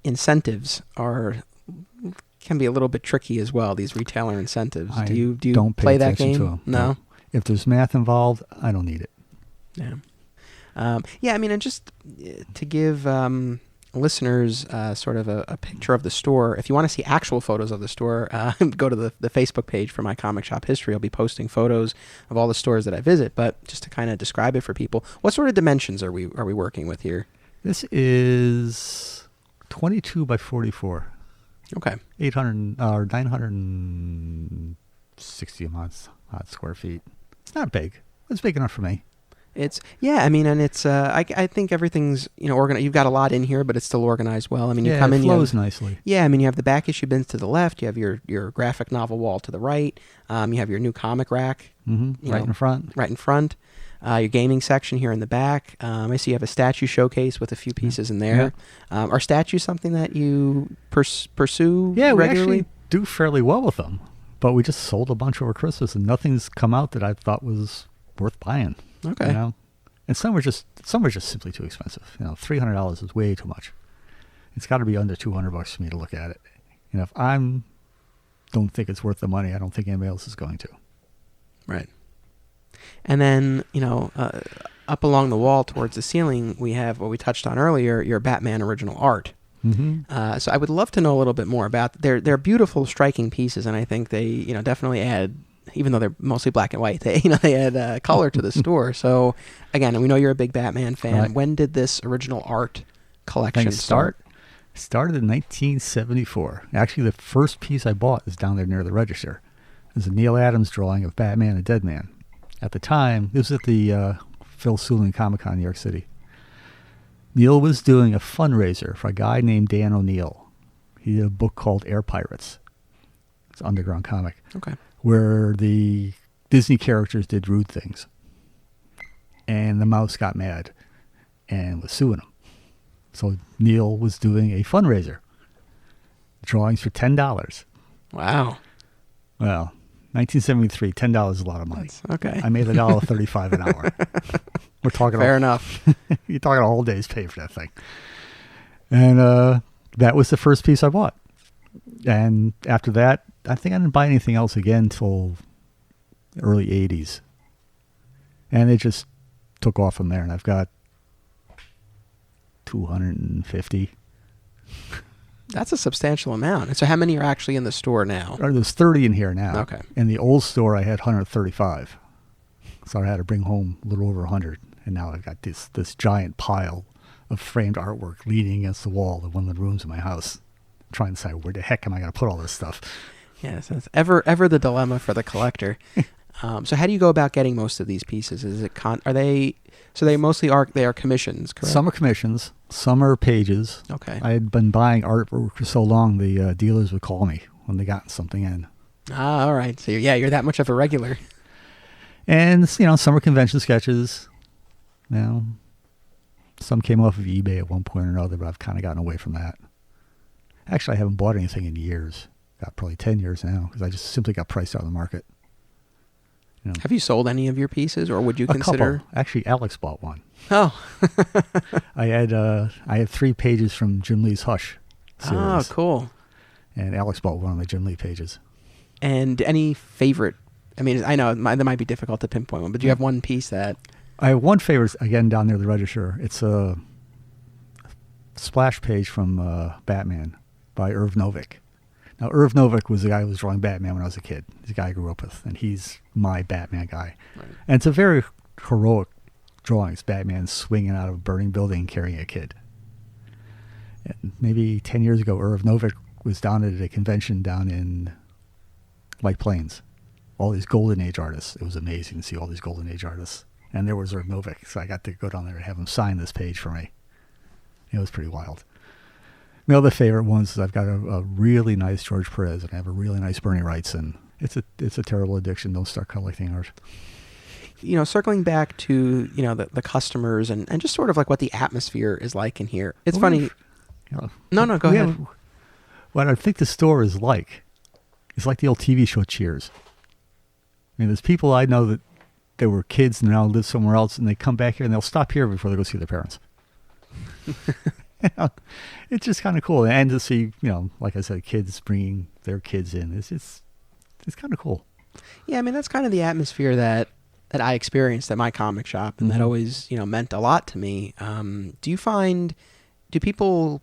incentives can be a little bit tricky as well, these retailer incentives. Do you don't play pay that attention game? To them. No? If there's math involved, I don't need it. Yeah. Yeah, I mean, and just to give listeners sort of a picture of the store, if you want to see actual photos of the store, go to the Facebook page for my comic shop history. I'll be posting photos of all the stores that I visit, but just to kind of describe it for people, what sort of dimensions are we working with here? This is 22 by 44. Okay. 800 or 960 odd square feet. It's not big. It's big enough for me. I mean, and it's I think everything's organized. You've got a lot in here, but it's still organized well. I mean, you come in, it flows nicely. Yeah, I mean, you have the back issue bins to the left. You have your graphic novel wall to the right. You have your new comic rack, right in front. Right in front. Your gaming section here in the back. I see you have a statue showcase with a few pieces in there. Yeah. Are statues something that you pursue regularly? We actually do fairly well with them, but we just sold a bunch over Christmas, and nothing's come out that I thought was worth buying. Okay. And some were just simply too expensive. $300 is way too much. It's got to be under $200 for me to look at it. If I don't think it's worth the money, I don't think anybody else is going to. Right. And then, up along the wall towards the ceiling, we have what we touched on earlier, your Batman original art. Mm-hmm. So I would love to know a little bit more about. They're beautiful, striking pieces, and I think they definitely add. Even though they're mostly black and white, they add color to the store. So again, we know you're a big Batman fan. Right. When did this original art collection start? It started in 1974. Actually, the first piece I bought is down there near the register. It was a Neil Adams drawing of Batman and Deadman. At the time, this was at the Phil Seuling Comic-Con in New York City. Neil was doing a fundraiser for a guy named Dan O'Neill. He did a book called Air Pirates. It's an underground comic. Okay. Where the Disney characters did rude things. And the mouse got mad and was suing him. So Neil was doing a fundraiser. Drawings for $10. Wow. Well, 1973, $10 is a lot of money. That's okay. I made $1.35 an hour. We're talking fair enough. You're talking a whole day's pay for that thing. And that was the first piece I bought. And after that, I think I didn't buy anything else again until early 80s. And it just took off from there. And I've got 250. That's a substantial amount. And so how many are actually in the store now? There's 30 in here now. Okay. In the old store, I had 135. So I had to bring home a little over 100. And now I've got this giant pile of framed artwork leaning against the wall in one of the rooms in my house. Trying to decide where the heck am I going to put all this stuff. Yes, that's ever the dilemma for the collector. So how do you go about getting most of these pieces? Is it they mostly are commissions, correct? Some are commissions, some are pages. Okay. I had been buying artwork for so long, the dealers would call me when they got something in. Ah, all right. So you're that much of a regular. And some are convention sketches. Some came off of eBay at one point or another, but I've kind of gotten away from that. Actually, I haven't bought anything in years. Got probably 10 years now because I just simply got priced out of the market. Have you sold any of your pieces, or would you consider? Couple. Actually, Alex bought one. Oh. I had 3 pages from Jim Lee's Hush series. Oh, cool. And Alex bought one of the Jim Lee pages. And any favorite? I mean, I know that might be difficult to pinpoint one, but do you have one piece that? I have one favorite, again, down near the register. It's a splash page from Batman by Irv Novick. Now, Irv Novick was the guy who was drawing Batman when I was a kid. He's the guy I grew up with, and he's my Batman guy. Right. And it's a very heroic drawing. It's Batman swinging out of a burning building carrying a kid. And maybe 10 years ago, Irv Novick was down at a convention down in White Plains. All these Golden Age artists. It was amazing to see all these Golden Age artists. And there was Irv Novick, so I got to go down there and have him sign this page for me. It was pretty wild. My other favorite ones is I've got a really nice George Perez, and I have a really nice Bernie Wrightson. It's a terrible addiction. Don't start collecting art. Circling back to the customers and just sort of like what the atmosphere is like in here. It's funny. No, go ahead. What I think the store is like, it's like the old TV show Cheers. I mean, there's people I know that they were kids and now live somewhere else, and they come back here and they'll stop here before they go see their parents. It's just kind of cool, and to see, like I said, kids bringing their kids in. It's kind of cool. Yeah, I mean, that's kind of the atmosphere that that I experienced at my comic shop, and that always, meant a lot to me. Do people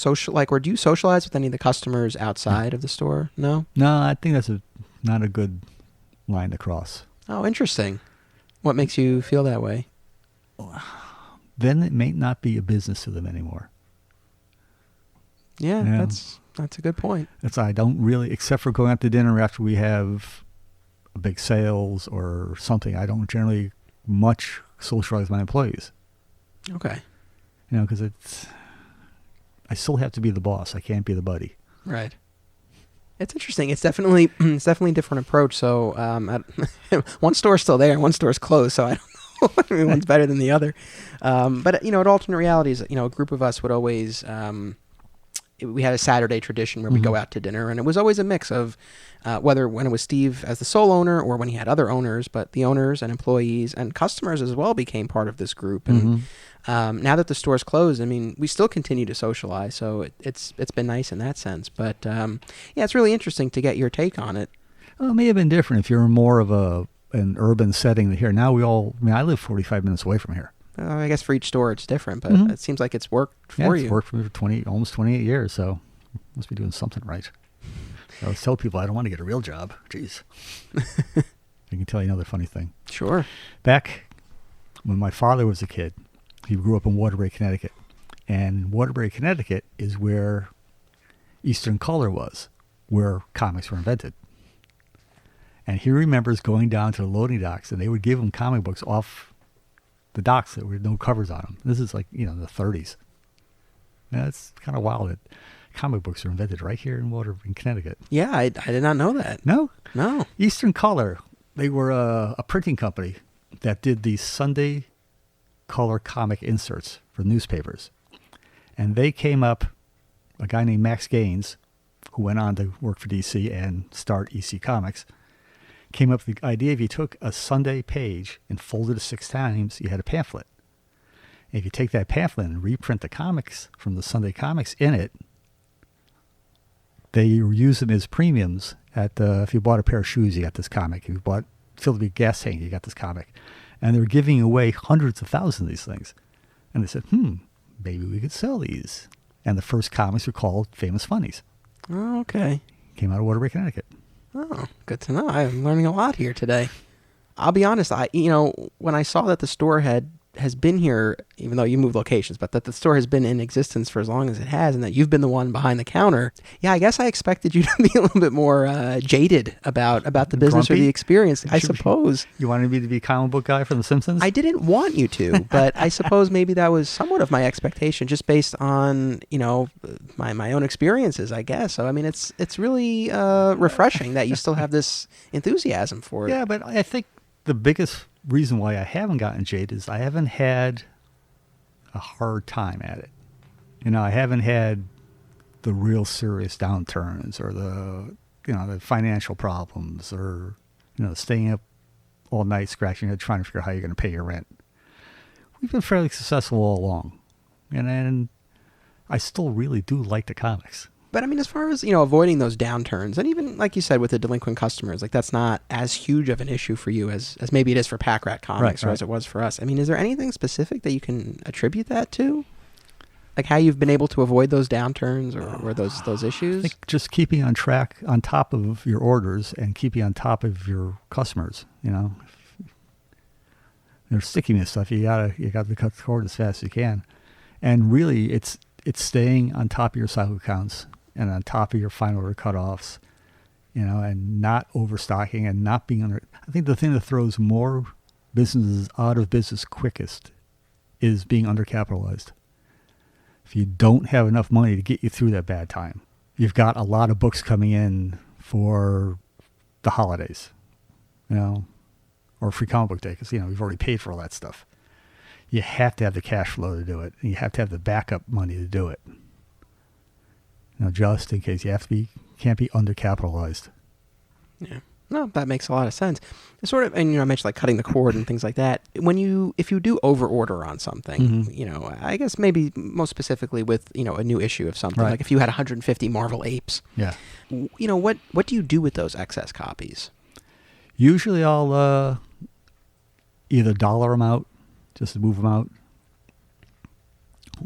or do you socialize with any of the customers outside of the store? No? No, I think that's not a good line to cross. Oh, interesting. What makes you feel that way? Then it may not be a business to them anymore. Yeah. That's a good point. I don't really, except for going out to dinner after we have a big sales or something, I don't generally much socialize with my employees. Okay. Because I still have to be the boss. I can't be the buddy. Right. It's interesting. It's definitely a different approach. So one store's still there, and one store's closed. So I don't know. One's better than the other. But at alternate realities, a group of us would always. We had a Saturday tradition where we go out to dinner, and it was always a mix of whether when it was Steve as the sole owner or when he had other owners, but the owners and employees and customers as well became part of this group. And now that the store's closed, we still continue to socialize, so it's been nice in that sense. But it's really interesting to get your take on it. Well, it may have been different if you're more of an urban setting than here. Now I live 45 minutes away from here. I guess for each store it's different, but it seems like it's worked for you. It's worked for me for almost 28 years, so must be doing something right. I always tell people I don't want to get a real job. Jeez. I can tell you another funny thing. Sure. Back when my father was a kid, he grew up in Waterbury, Connecticut. And Waterbury, Connecticut is where Eastern Color was, where comics were invented. And he remembers going down to the loading docks, and they would give him comic books off the docks that were no covers on them. This is like, the 30s. Yeah, it's kind of wild that comic books are invented right here in Connecticut. Yeah, I did not know that. No? No. Eastern Color, they were a printing company that did the Sunday color comic inserts for newspapers. And they came up, a guy named Max Gaines, who went on to work for DC and start EC Comics, came up with the idea if you took a Sunday page and folded it 6 times, you had a pamphlet. And if you take that pamphlet and reprint the comics from the Sunday comics in it, they use them as premiums if you bought a pair of shoes, you got this comic. If you filled a big gas tank, you got this comic. And they're giving away hundreds of thousands of these things. And they said, maybe we could sell these. And the first comics were called Famous Funnies. Oh, okay. Came out of Waterbury, Connecticut. Oh, good to know. I'm learning a lot here today. I'll be honest, when I saw that the store has been here, even though you moved locations, but that the store has been in existence for as long as it has, and that you've been the one behind the counter, I guess I expected you to be a little bit more jaded about the business Grumpy? or the experience, I suppose. You wanted me to be a comic book guy from The Simpsons? I didn't want you to, but I suppose maybe that was somewhat of my expectation just based on, my own experiences, I guess. So, it's really refreshing that you still have this enthusiasm for it. Yeah, but I think the biggest reason why I haven't gotten jaded is I haven't had a hard time at it. I haven't had the real serious downturns or the financial problems or, staying up all night scratching your head trying to figure out how you're going to pay your rent. We've been fairly successful all along. And I still really do like the comics. But as far as, avoiding those downturns, and even like you said with the delinquent customers, like that's not as huge of an issue for you as maybe it is for Pack Rat Comics or as it was for us. Is there anything specific that you can attribute that to? Like how you've been able to avoid those downturns or those issues? I think just keeping on track, on top of your orders and keeping on top of your customers, They're stickiness stuff. You got to cut the cord as fast as you can. And really it's staying on top of your cycle counts and on top of your final order cutoffs, and not overstocking and not being under. I think the thing that throws more businesses out of business quickest is being undercapitalized. If you don't have enough money to get you through that bad time, you've got a lot of books coming in for the holidays, or free comic book day, because, we've already paid for all that stuff. You have to have the cash flow to do it. And you have to have the backup money to do it. Just in case can't be undercapitalized. Yeah. No, that makes a lot of sense. It's sort of, and I mentioned like cutting the cord and things like that. If you do over order on something, I guess maybe most specifically with, a new issue of something, right. Like if you had 150 Marvel Apes, yeah. What do you do with those excess copies? Usually I'll either dollar them out, just to move them out,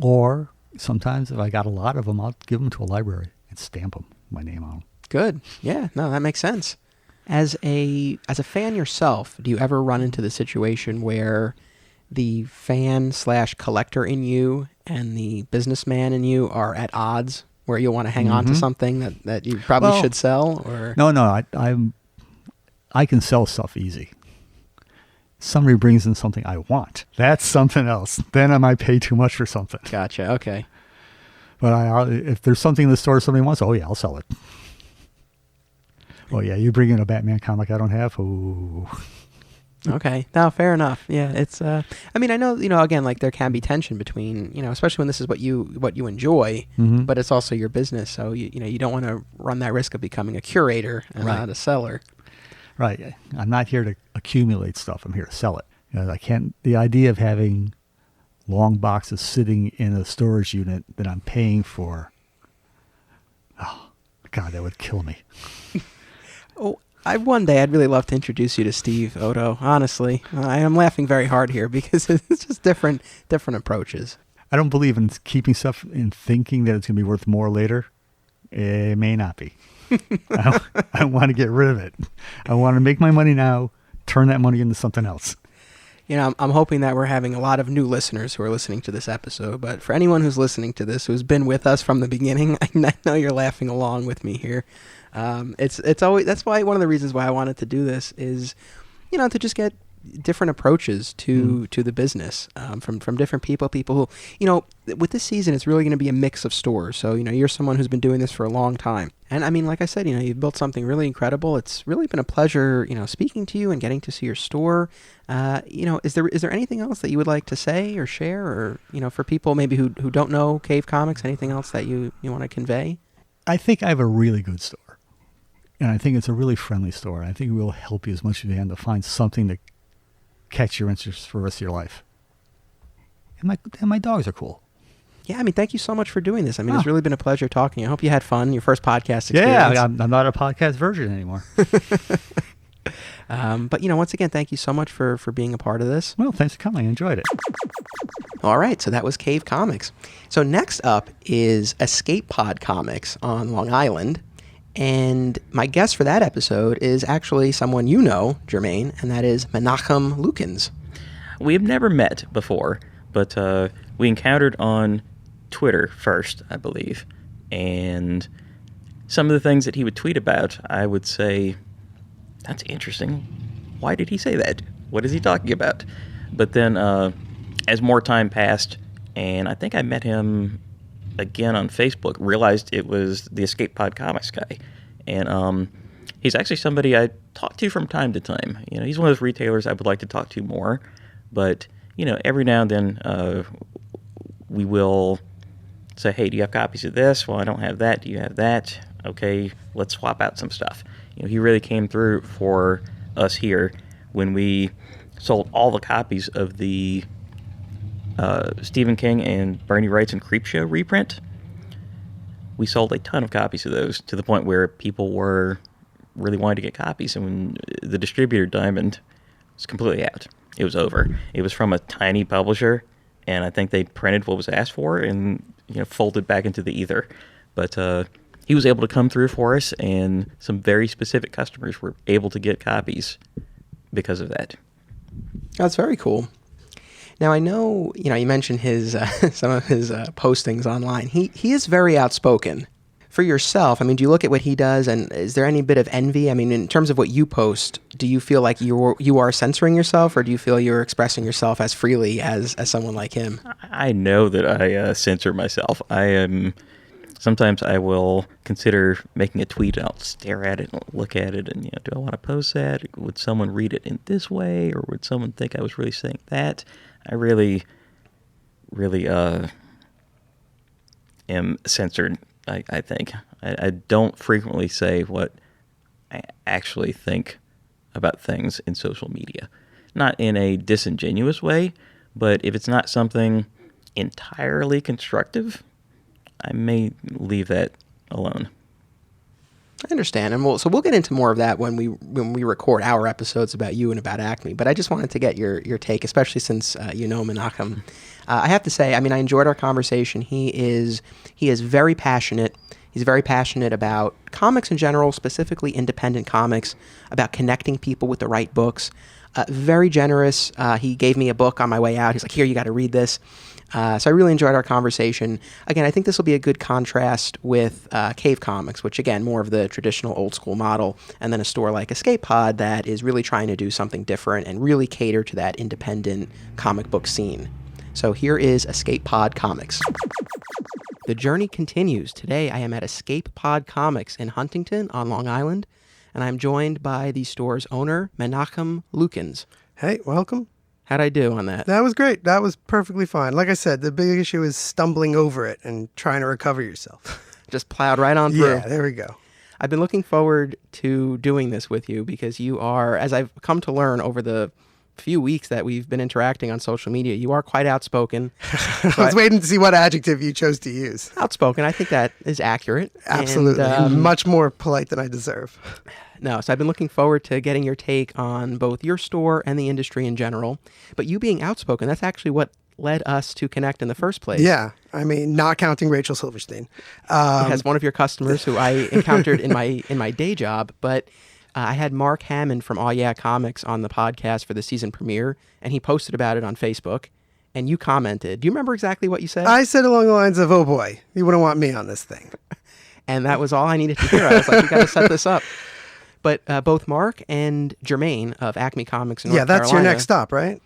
or sometimes if I got a lot of them, I'll give them to a library and stamp them, my name on them. Good. Yeah, no, that makes sense. As a fan yourself, do you ever run into the situation where the fan/collector in you and the businessman in you are at odds, where you want to hang on to something that you probably should sell? Or No, I can sell stuff easy. Somebody brings in something I want. That's something else. Then I might pay too much for something. Gotcha. Okay. But if there's something in the store somebody wants, oh yeah, I'll sell it. Oh yeah, you bring in a Batman comic I don't have? Ooh. Okay. No, fair enough. Yeah, it's I mean, I know, again, like there can be tension between, especially when this is what you enjoy, but it's also your business, so you don't want to run that risk of becoming a curator and not a seller. Right. I'm not here to accumulate stuff. I'm here to sell it. I can't. The idea of having long boxes sitting in a storage unit that I'm paying for. Oh God, that would kill me. Oh, one day I'd really love to introduce you to Steve Odo. Honestly, I am laughing very hard here because it's just different approaches. I don't believe in keeping stuff and thinking that it's going to be worth more later. It may not be. I want to get rid of it. I want to make my money now, turn that money into something else. I'm hoping that we're having a lot of new listeners who are listening to this episode, but for anyone who's listening to this, who's been with us from the beginning, I know you're laughing along with me here. It's always, that's why one of the reasons why I wanted to do this is, to just get different approaches to the business from different people who, with this season, it's really going to be a mix of stores. So, you're someone who's been doing this for a long time. And I mean, like I said, you've built something really incredible. It's really been a pleasure, speaking to you and getting to see your store. Is there anything else that you would like to say or share, or, for people maybe who don't know Cave Comics, anything else that you want to convey? I think I have a really good store, and I think it's a really friendly store. I think it will help you as much as you can to find something to catch your interest for the rest of your life. And my dogs are cool. Yeah, I mean, thank you so much for doing this. I mean, It's really been a pleasure talking to you. I hope you had fun, your first podcast experience. Yeah, I'm not a podcast virgin anymore. But, once again, thank you so much for being a part of this. Well, thanks for coming. I enjoyed it. All right, so that was Cave Comics. So next up is Escape Pod Comics on Long Island. And my guest for that episode is actually someone you know, Jermaine, and that is Menachem Luchins. We have never met before, but we encountered on Twitter first, I believe. And some of the things that he would tweet about, I would say, that's interesting. Why did he say that? What is he talking about? But then as more time passed, and I think I met him again on Facebook, realized it was the Escape Pod Comics guy. And he's actually somebody I talk to from time to time. He's one of those retailers I would like to talk to more. But, every now and then we will say, hey, do you have copies of this? Well, I don't have that. Do you have that? Okay, let's swap out some stuff. He really came through for us here when we sold all the copies of the Stephen King and Bernie Wrightson Creepshow reprint. We sold a ton of copies of those to the point where people were really wanting to get copies. And when the distributor, Diamond, was completely out. It was over. It was from a tiny publisher, and I think they printed what was asked for and folded back into the ether. But he was able to come through for us, and some very specific customers were able to get copies because of that. That's very cool. Now, I know, you mentioned his some of his postings online. He is very outspoken. For yourself, I mean, do you look at what he does, and is there any bit of envy? I mean, in terms of what you post, do you feel like you are censoring yourself, or do you feel you're expressing yourself as freely as someone like him? I know that I censor myself. Sometimes I will consider making a tweet, and I'll stare at it and look at it, and do I want to post that? Would someone read it in this way, or would someone think I was really saying that? I really am censored, I think. I don't frequently say what I actually think about things in social media. Not in a disingenuous way, but if it's not something entirely constructive, I may leave that alone. I understand, and we'll get into more of that when we record our episodes about you and about Acme. But I just wanted to get your take, especially since you know Menachem. I have to say, I mean, I enjoyed our conversation. He is very passionate. He's very passionate about comics in general, specifically independent comics, about connecting people with the right books. Very generous. He gave me a book on my way out. He's like, here, you got to read this. So I really enjoyed our conversation. Again, I think this will be a good contrast with Cave Comics, which, again, more of the traditional old school model, and then a store like Escape Pod that is really trying to do something different and really cater to that independent comic book scene. So here is Escape Pod Comics. The journey continues. Today I am at Escape Pod Comics in Huntington on Long Island, and I'm joined by the store's owner, Menachem Luchins. Hey, welcome. How'd I do on that? That was great. That was perfectly fine. Like I said, the big issue is stumbling over it and trying to recover yourself. Just plowed right on through. Yeah, there we go. I've been looking forward to doing this with you because you are, as I've come to learn over the few weeks that we've been interacting on social media, you are quite outspoken. I was waiting to see what adjective you chose to use. Outspoken, I think that is accurate. Absolutely. And, much more polite than I deserve. No, so I've been looking forward to getting your take on both your store and the industry in general. But you being outspoken, that's actually what led us to connect in the first place. Yeah. I mean, not counting Rachel Silverstein. As one of your customers who I encountered in my day job, but I had Mark Hammond from Aw Yeah Comics on the podcast for the season premiere, and he posted about it on Facebook, and you commented. Do you remember exactly what you said? I said along the lines of, oh boy, you wouldn't want me on this thing. And that was all I needed to hear. I was like, we got to set this up. But both Mark and Jermaine of Acme Comics in North Carolina. Yeah, that's your next stop, right?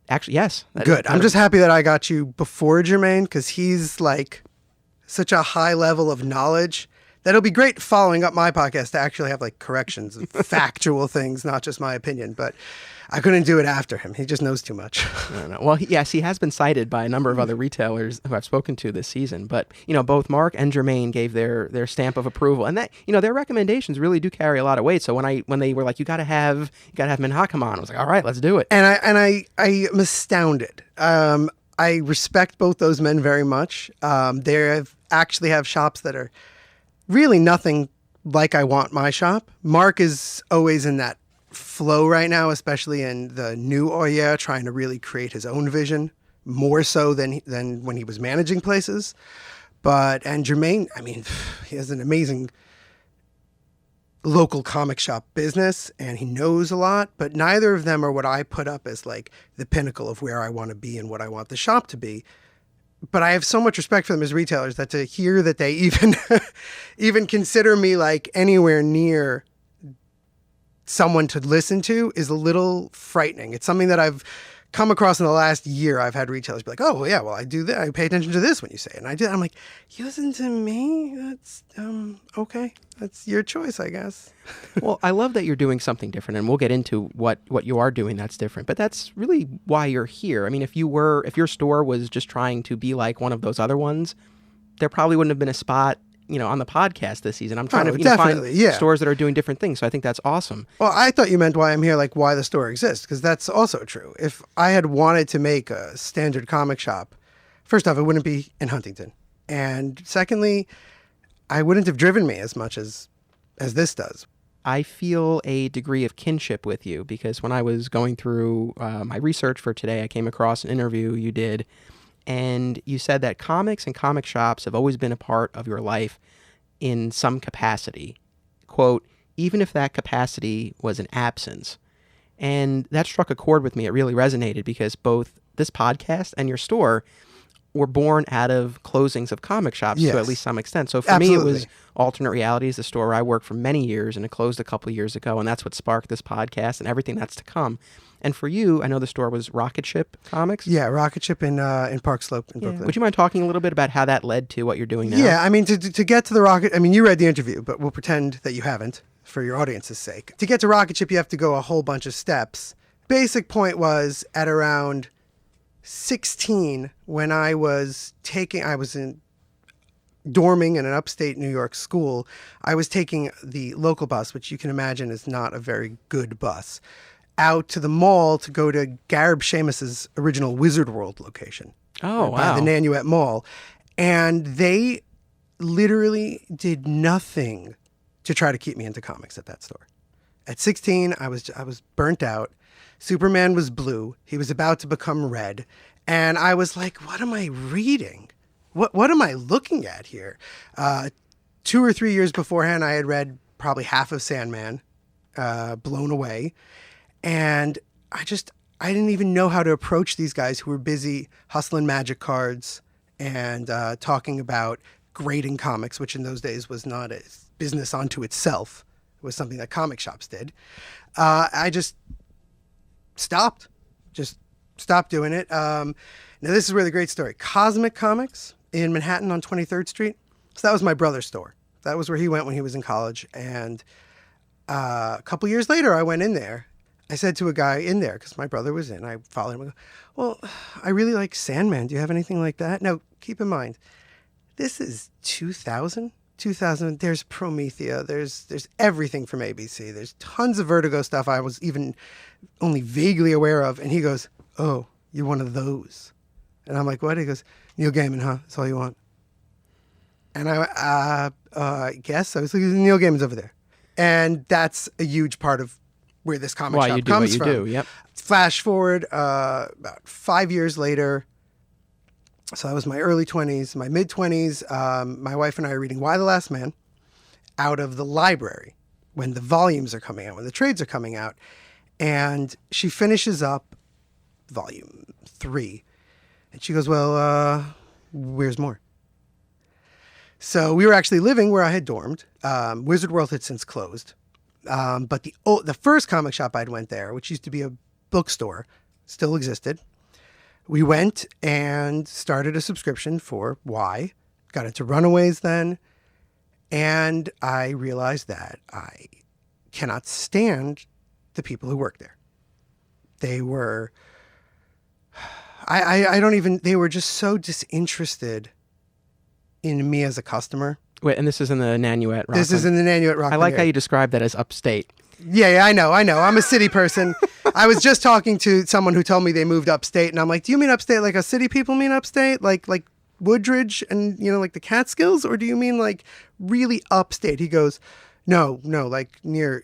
Actually, yes. Good. I'm just happy that I got you before Jermaine, because he's like such a high level of knowledge that it'll be great following up my podcast to actually have like corrections of factual things, not just my opinion. But I couldn't do it after him. He just knows too much. I don't know. Well, yes, he has been cited by a number of other retailers who I've spoken to this season. But, both Mark and Jermaine gave their stamp of approval. And that, their recommendations really do carry a lot of weight. So when they were like, you got to have Menachem on, I was like, all right, let's do it. And I am astounded. I respect both those men very much. They actually have shops that are really nothing like I want my shop. Mark is always in that flow right now, especially in the new Oh Yeah, trying to really create his own vision, more so than when he was managing places. And Jermaine, I mean, he has an amazing local comic shop business, and he knows a lot, but neither of them are what I put up as like the pinnacle of where I want to be and what I want the shop to be. But I have so much respect for them as retailers that to hear that they even consider me like anywhere near someone to listen to is a little frightening. It's something that I've come across in the last year. I've had retailers be like, oh, yeah, well, I do that. I pay attention to this when you say it. And I do. I'm like, you listen to me? That's okay. That's your choice, I guess. Well, I love that you're doing something different, and we'll get into what you are doing that's different. But that's really why you're here. I mean, if your store was just trying to be like one of those other ones, there probably wouldn't have been a spot, on the podcast this season. I'm trying to find stores that are doing different things. So I think that's awesome. Well, I thought you meant why I'm here, like why the store exists, because that's also true. If I had wanted to make a standard comic shop, first off, it wouldn't be in Huntington. And secondly, I wouldn't have driven me as much as this does. I feel a degree of kinship with you because when I was going through my research for today, I came across an interview you did, and you said that comics and comic shops have always been a part of your life in some capacity. Quote, even if that capacity was an absence. And that struck a chord with me. It really resonated because both this podcast and your store were born out of closings of comic shops to at least some extent. So for me, it was Alternate Realities, the store where I worked for many years, and it closed a couple of years ago, and that's what sparked this podcast and everything that's to come. And for you, I know the store was Rocket Ship Comics. Yeah, Rocket Ship in Park Slope in Brooklyn. Would you mind talking a little bit about how that led to what you're doing now? Yeah, I mean, to get to the Rocket, I mean, you read the interview, but we'll pretend that you haven't for your audience's sake. To get to Rocket Ship, you have to go a whole bunch of steps. Basic point was at around 16 when I was dorming in an upstate New York school. I was taking the local bus, which you can imagine is not a very good bus, out to the mall to go to Garib Sheamus's original Wizard World location. Oh, wow. By the Nanuet Mall. And they literally did nothing to try to keep me into comics at that store. At 16, I was burnt out. Superman was blue. He was about to become red. And I was like, what am I reading? What am I looking at here? 2 or 3 years beforehand, I had read probably half of Sandman, blown away. And I didn't even know how to approach these guys who were busy hustling magic cards and talking about grading comics, which in those days was not a business unto itself. It was something that comic shops did. I just stopped doing it. Now, this is where the great story. Cosmic Comics in Manhattan on 23rd Street. So that was my brother's store. That was where he went when he was in college. And a couple years later, I went in there. I said to a guy in there, because my brother was in, I followed him. I go, well, I really like Sandman. Do you have anything like that? Now, keep in mind, this is 2000. There's Promethea. There's everything from ABC. There's tons of Vertigo stuff I was even only vaguely aware of. And he goes, oh, you're one of those. And I'm like, what? He goes, Neil Gaiman, huh? That's all you want. And I guess. I was like, Neil Gaiman's over there. And that's a huge part of where this comic shop comes from. Do, yep. Flash forward about 5 years later. So that was my early 20s, my mid 20s. My wife and I are reading Why the Last Man out of the library when the volumes are coming out, when the trades are coming out. And she finishes up volume 3. And she goes, well, where's more? So we were actually living where I had dormed. Wizard World had since closed. But the first comic shop I'd went there, which used to be a bookstore, still existed. We went and started a subscription for Y. Got into Runaways then. And I realized that I cannot stand the people who work there. They were... they were just so disinterested in me as a customer. Wait, and this is in the Nanuet Rockland? This is in the Nanuet Rockland. I like how area. you describe that as upstate. Yeah, I know. I'm a city person. I was just talking to someone who told me they moved upstate, and I'm like, do you mean upstate like a city people mean upstate? Like Woodridge and, like the Catskills? Or do you mean like really upstate? He goes, no, like near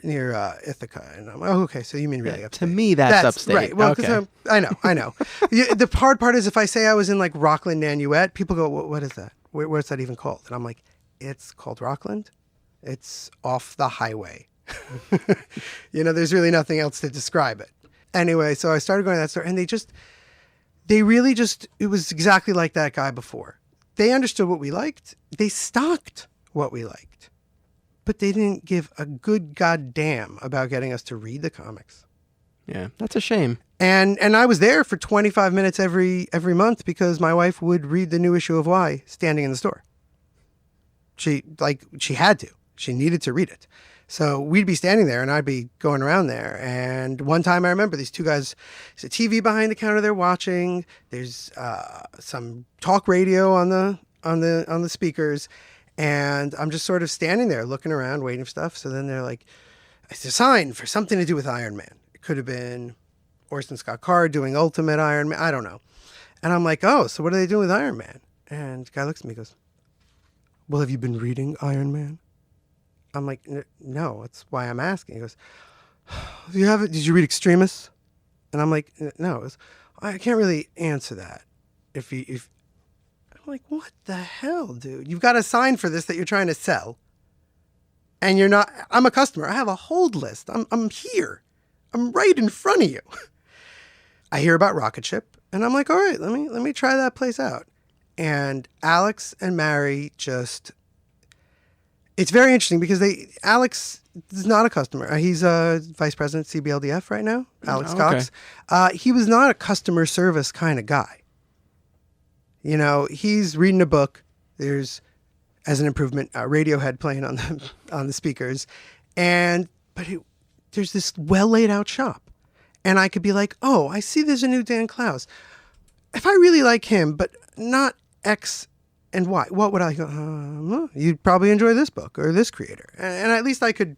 Ithaca. And I'm like, oh, okay, so you mean really upstate. To me, that's upstate. Right. Well, okay. because I know. The hard part is if I say I was in like Rockland, Nanuet, people go, what is that? What's that even called? And I'm like, it's called Rockland. It's off the highway. There's really nothing else to describe it. Anyway, so I started going to that store, and they really just, it was exactly like that guy before. They understood what we liked. They stocked what we liked. But they didn't give a good goddamn about getting us to read the comics. Yeah, that's a shame. And I was there for 25 minutes every month because my wife would read the new issue of Y standing in the store. She had to. She needed to read it. So we'd be standing there and I'd be going around there. And one time I remember these two guys, there's a TV behind the counter they're watching. There's some talk radio on the speakers. And I'm just sort of standing there looking around, waiting for stuff. So then they're like, it's a sign for something to do with Iron Man. It could have been Orson Scott Card doing Ultimate Iron Man. I don't know. And I'm like, oh, so what are they doing with Iron Man? And the guy looks at me and goes, well, have you been reading Iron Man? I'm like, no, that's why I'm asking. He goes, did you read Extremis? And I'm like, no. I can't really answer that. If I'm like, what the hell, dude? You've got a sign for this that you're trying to sell. And you're not, I'm a customer. I have a hold list. I'm here. I'm right in front of you. I hear about Rocket Ship and I'm like, all right, let me try that place out. And Alex and Mary just, it's very interesting because Alex is not a customer. He's a vice president CBLDF right now, Alex Cox. Okay. He was not a customer service kind of guy. He's reading a book. There's, as an improvement, Radiohead playing on the speakers. But there's this well laid out shop. And I could be like, oh, I see there's a new Dan Clowes. If I really like him, but not X and Y, what would I go? You'd probably enjoy this book or this creator. And at least I could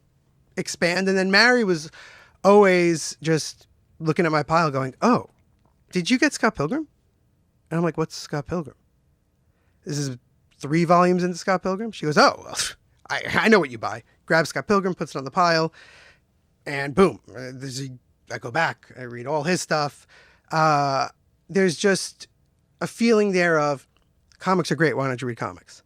expand. And then Mary was always just looking at my pile going, oh, did you get Scott Pilgrim? And I'm like, what's Scott Pilgrim? This is 3 volumes into Scott Pilgrim? She goes, oh, well, I know what you buy. grabs Scott Pilgrim, puts it on the pile, and boom, I go back. I read all his stuff. There's just a feeling there of comics are great. Why don't you read comics?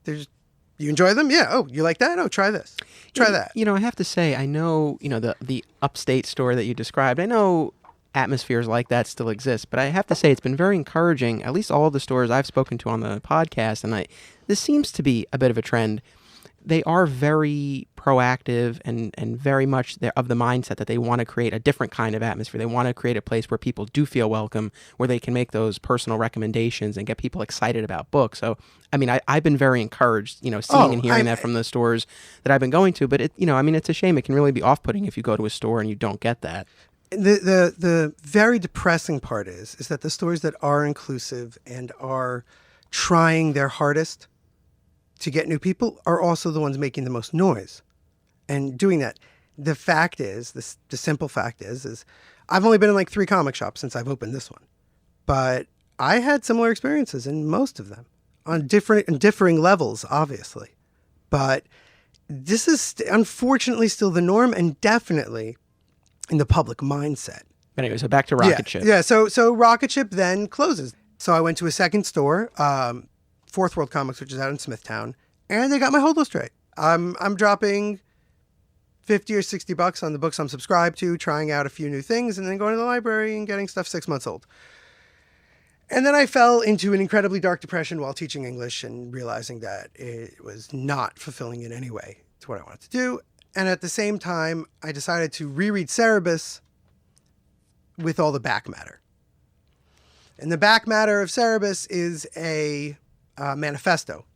You enjoy them? Yeah. Oh, you like that? Oh, try this. Try that. I have to say, I know, the upstate store that you described, I know atmospheres like that still exist, but I have to say it's been very encouraging, at least all of the stores I've spoken to on the podcast, and this seems to be a bit of a trend. They are very proactive and very much of the mindset that they want to create a different kind of atmosphere. They want to create a place where people do feel welcome, where they can make those personal recommendations and get people excited about books. So, I mean, I've been very encouraged, seeing and hearing that from the stores that I've been going to. But, it's a shame. It can really be off-putting if you go to a store and you don't get that. The very depressing part is that the stores that are inclusive and are trying their hardest to get new people are also the ones making the most noise and doing that. The fact is, the simple fact is I've only been in like 3 comic shops since I've opened this one, but I had similar experiences in most of them on differing levels, obviously. But this is unfortunately still the norm and definitely in the public mindset. Anyway, so back to Rocket Ship. Yeah. So Rocket Ship then closes. So I went to a second store, Fourth World Comics, which is out in Smithtown, and they got my hold list right. I'm dropping $50 or $60 on the books I'm subscribed to, trying out a few new things, and then going to the library and getting stuff 6 months old. And then I fell into an incredibly dark depression while teaching English and realizing that it was not fulfilling in any way to what I wanted to do. And at the same time, I decided to reread Cerebus with all the back matter. And the back matter of Cerebus is a manifesto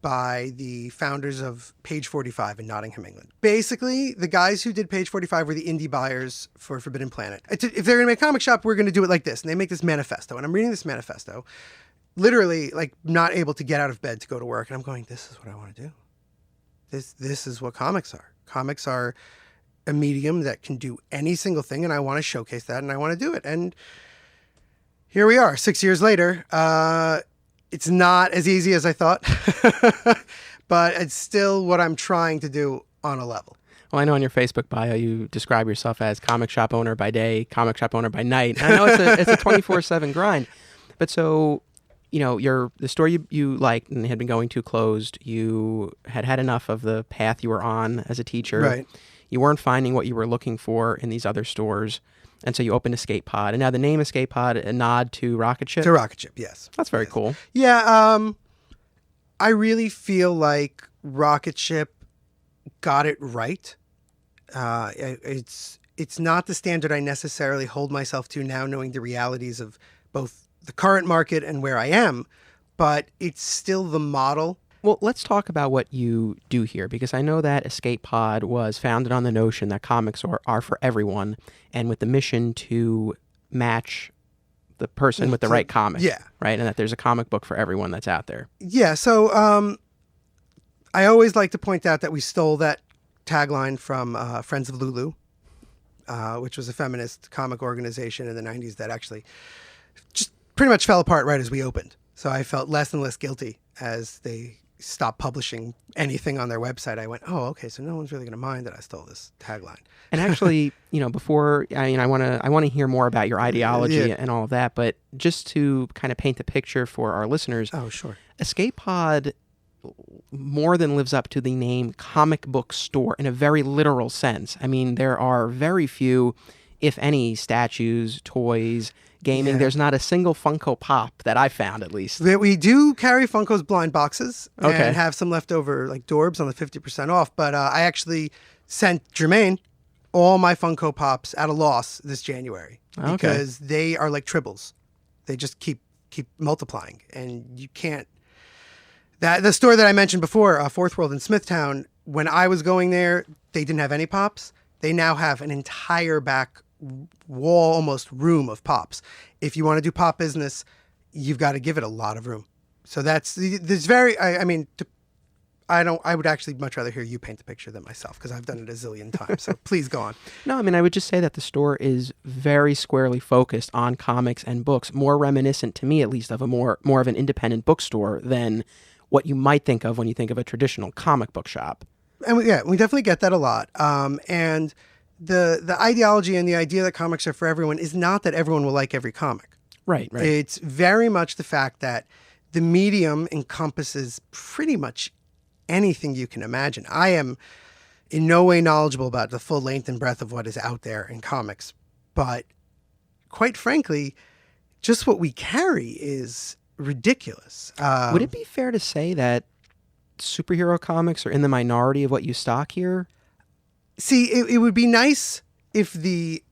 by the founders of Page 45 in Nottingham, England. Basically, the guys who did Page 45 were the indie buyers for Forbidden Planet. If they're going to make a comic shop, we're going to do it like this. And they make this manifesto. And I'm reading this manifesto, literally like not able to get out of bed to go to work. And I'm going, this is what I want to do. This is what comics are. Comics are a medium that can do any single thing. And I want to showcase that and I want to do it. And here we are 6 years later. It's not as easy as I thought, but it's still what I'm trying to do on a level. Well, I know on your Facebook bio, you describe yourself as comic shop owner by day, comic shop owner by night. And I know it's a 24/7 grind, but so, the store you liked and had been going to closed. You had enough of the path you were on as a teacher. Right. You weren't finding what you were looking for in these other stores. And so you opened Escape Pod. And now the name Escape Pod, a nod to Rocket Ship? To Rocket Ship, yes. That's very cool. Yeah, I really feel like Rocket Ship got it right. It's not the standard I necessarily hold myself to now, knowing the realities of both the current market and where I am, but it's still the model. Well, let's talk about what you do here, because I know that Escape Pod was founded on the notion that comics are for everyone, and with the mission to match the person with the right comic. Yeah. Right? And that there's a comic book for everyone that's out there. Yeah, so I always like to point out that we stole that tagline from Friends of Lulu, which was a feminist comic organization in the 90s that actually just pretty much fell apart right as we opened. So I felt less and less guilty as they stopped publishing anything on their website. I went, oh, okay, so no one's really going to mind that I stole this tagline. And actually, before I want to hear more about your ideology and all of that, but just to kind of paint the picture for our listeners. Oh, sure. Escape Pod more than lives up to the name comic book store in a very literal sense. I mean, there are very few, if any, statues, toys, gaming. Yeah. There's not a single Funko Pop that I found, at least. We do carry Funko's blind boxes and have some leftover like Dorbs on the 50% off. But I actually sent Jermaine all my Funko Pops at a loss this January because they are like tribbles. They just keep multiplying, and you can't. The store that I mentioned before, Fourth World in Smithtown, when I was going there, they didn't have any Pops. They now have an entire back wall, almost room of Pops. If you want to do Pop business, you've got to give it a lot of room. So that's very, I would actually much rather hear you paint the picture than myself, because I've done it a zillion times. So please go on. No, I mean, I would just say that the store is very squarely focused on comics and books, more reminiscent to me, at least, of a more of an independent bookstore than what you might think of when you think of a traditional comic book shop. And we definitely get that a lot. And the ideology and the idea that comics are for everyone is not that everyone will like every comic. Right. It's very much the fact that the medium encompasses pretty much anything you can imagine. I am in no way knowledgeable about the full length and breadth of what is out there in comics, but quite frankly, just what we carry is ridiculous. Would it be fair to say that superhero comics are in the minority of what you stock here? See, it would be nice if the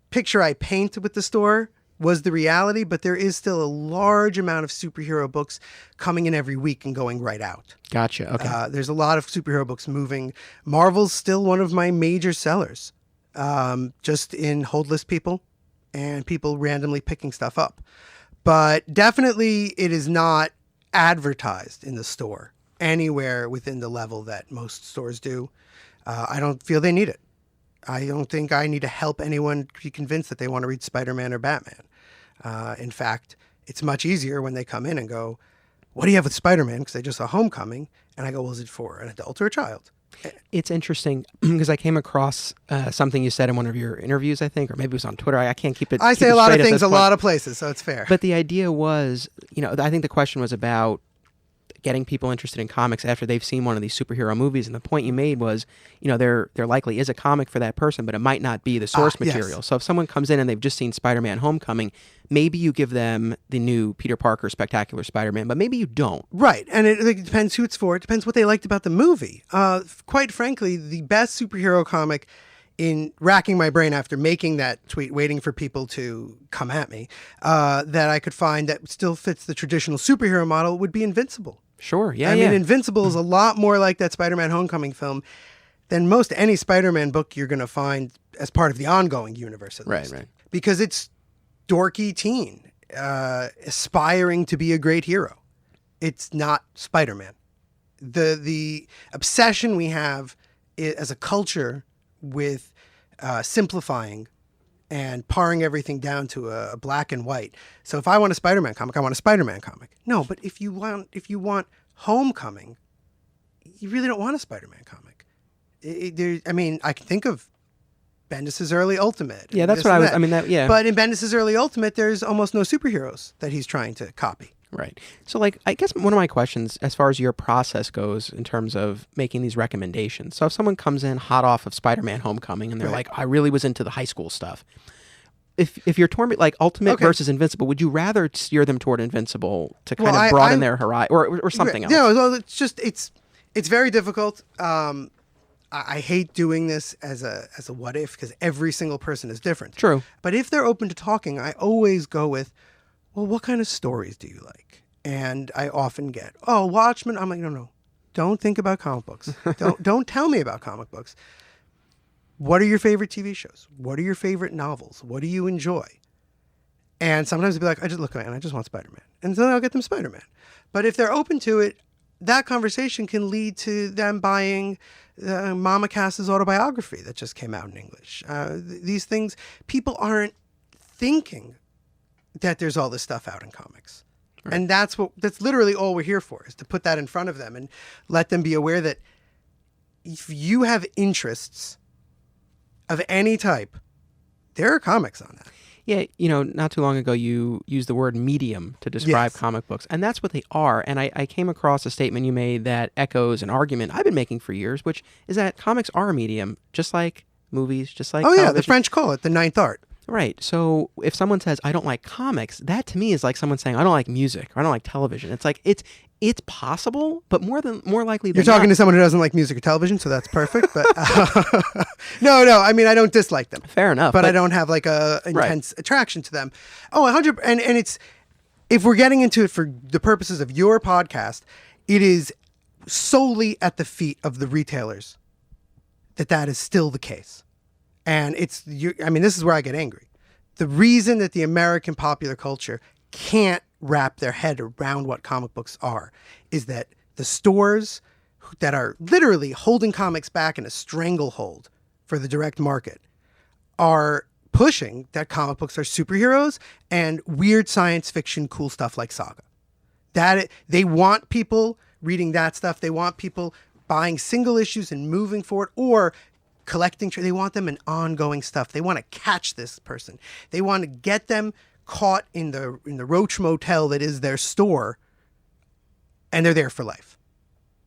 picture I paint with the store was the reality, but there is still a large amount of superhero books coming in every week and going right out. Gotcha. Okay. There's a lot of superhero books moving. Marvel's still one of my major sellers, just in hold list people and people randomly picking stuff up. But definitely it is not advertised in the store anywhere within the level that most stores do. I don't feel they need it. I don't think I need to help anyone be convinced that they want to read Spider-Man or Batman. In fact, it's much easier when they come in and go, what do you have with Spider-Man? Because they just saw Homecoming. And I go, well, is it for an adult or a child? It's interesting because I came across something you said in one of your interviews, I think, or maybe it was on Twitter. I can't keep it. I say a lot of things a lot of places, so it's fair. But the idea was, I think the question was about getting people interested in comics after they've seen one of these superhero movies. And the point you made was, there likely is a comic for that person, but it might not be the source material. Yes. So if someone comes in and they've just seen Spider-Man Homecoming, maybe you give them the new Peter Parker Spectacular Spider-Man, but maybe you don't. Right. And it depends who it's for. It depends what they liked about the movie. Quite frankly, the best superhero comic, in racking my brain after making that tweet, waiting for people to come at me, that I could find that still fits the traditional superhero model would be Invincible. Sure, yeah, I mean, Invincible is a lot more like that Spider-Man Homecoming film than most any Spider-Man book you're going to find as part of the ongoing universe, at least. Right. Because it's dorky teen, aspiring to be a great hero. It's not Spider-Man. The obsession we have as a culture with simplifying and paring everything down to a black and white. So if I want a Spider-Man comic, I want a Spider-Man comic. No, but if you want Homecoming, you really don't want a Spider-Man comic. I can think of Bendis' early Ultimate. Yeah, that's what I was. I mean, that. Yeah. But in Bendis' early Ultimate, there's almost no superheroes that he's trying to copy. Right. So, I guess one of my questions, as far as your process goes in terms of making these recommendations. So, if someone comes in hot off of Spider-Man Homecoming and they're like, I really was into the high school stuff. If you're torn, Ultimate versus Invincible, would you rather steer them toward Invincible to kind of broaden their horizon or something else? No, well, it's very difficult. I hate doing this as a what if, because every single person is different. True. But if they're open to talking, I always go with, well, what kind of stories do you like? And I often get, Watchmen. I'm like, no. Don't think about comic books. Don't tell me about comic books. What are your favorite TV shows? What are your favorite novels? What do you enjoy? And sometimes they'll be like, I just look at it and I just want Spider-Man. And then I'll get them Spider-Man. But if they're open to it, that conversation can lead to them buying Mama Cass's autobiography that just came out in English. These things, people aren't thinking that there's all this stuff out in comics. Right. And that's literally all we're here for, is to put that in front of them and let them be aware that if you have interests of any type, there are comics on that. Yeah, not too long ago you used the word medium to describe comic books, and that's what they are. And I came across a statement you made that echoes an argument I've been making for years, which is that comics are a medium, just like movies, just like television. The French call it the ninth art. Right. So if someone says, I don't like comics, that to me is like someone saying, I don't like music or I don't like television. It's like, it's possible, but more likely than You're talking to someone who doesn't like music or television, so that's perfect. But no. I mean, I don't dislike them. Fair enough. But I don't have like a intense attraction to them. 100. And it's, if we're getting into it for the purposes of your podcast, it is solely at the feet of the retailers that is still the case. And this is where I get angry. The reason that the American popular culture can't wrap their head around what comic books are is that the stores that are literally holding comics back in a stranglehold for the direct market are pushing that comic books are superheroes and weird science fiction cool stuff like Saga. That they want people reading that stuff. They want people buying single issues and moving forward, or collecting. They want them in ongoing stuff. They want to catch this person. They want to get them caught in the Roach Motel that is their store, and they're there for life.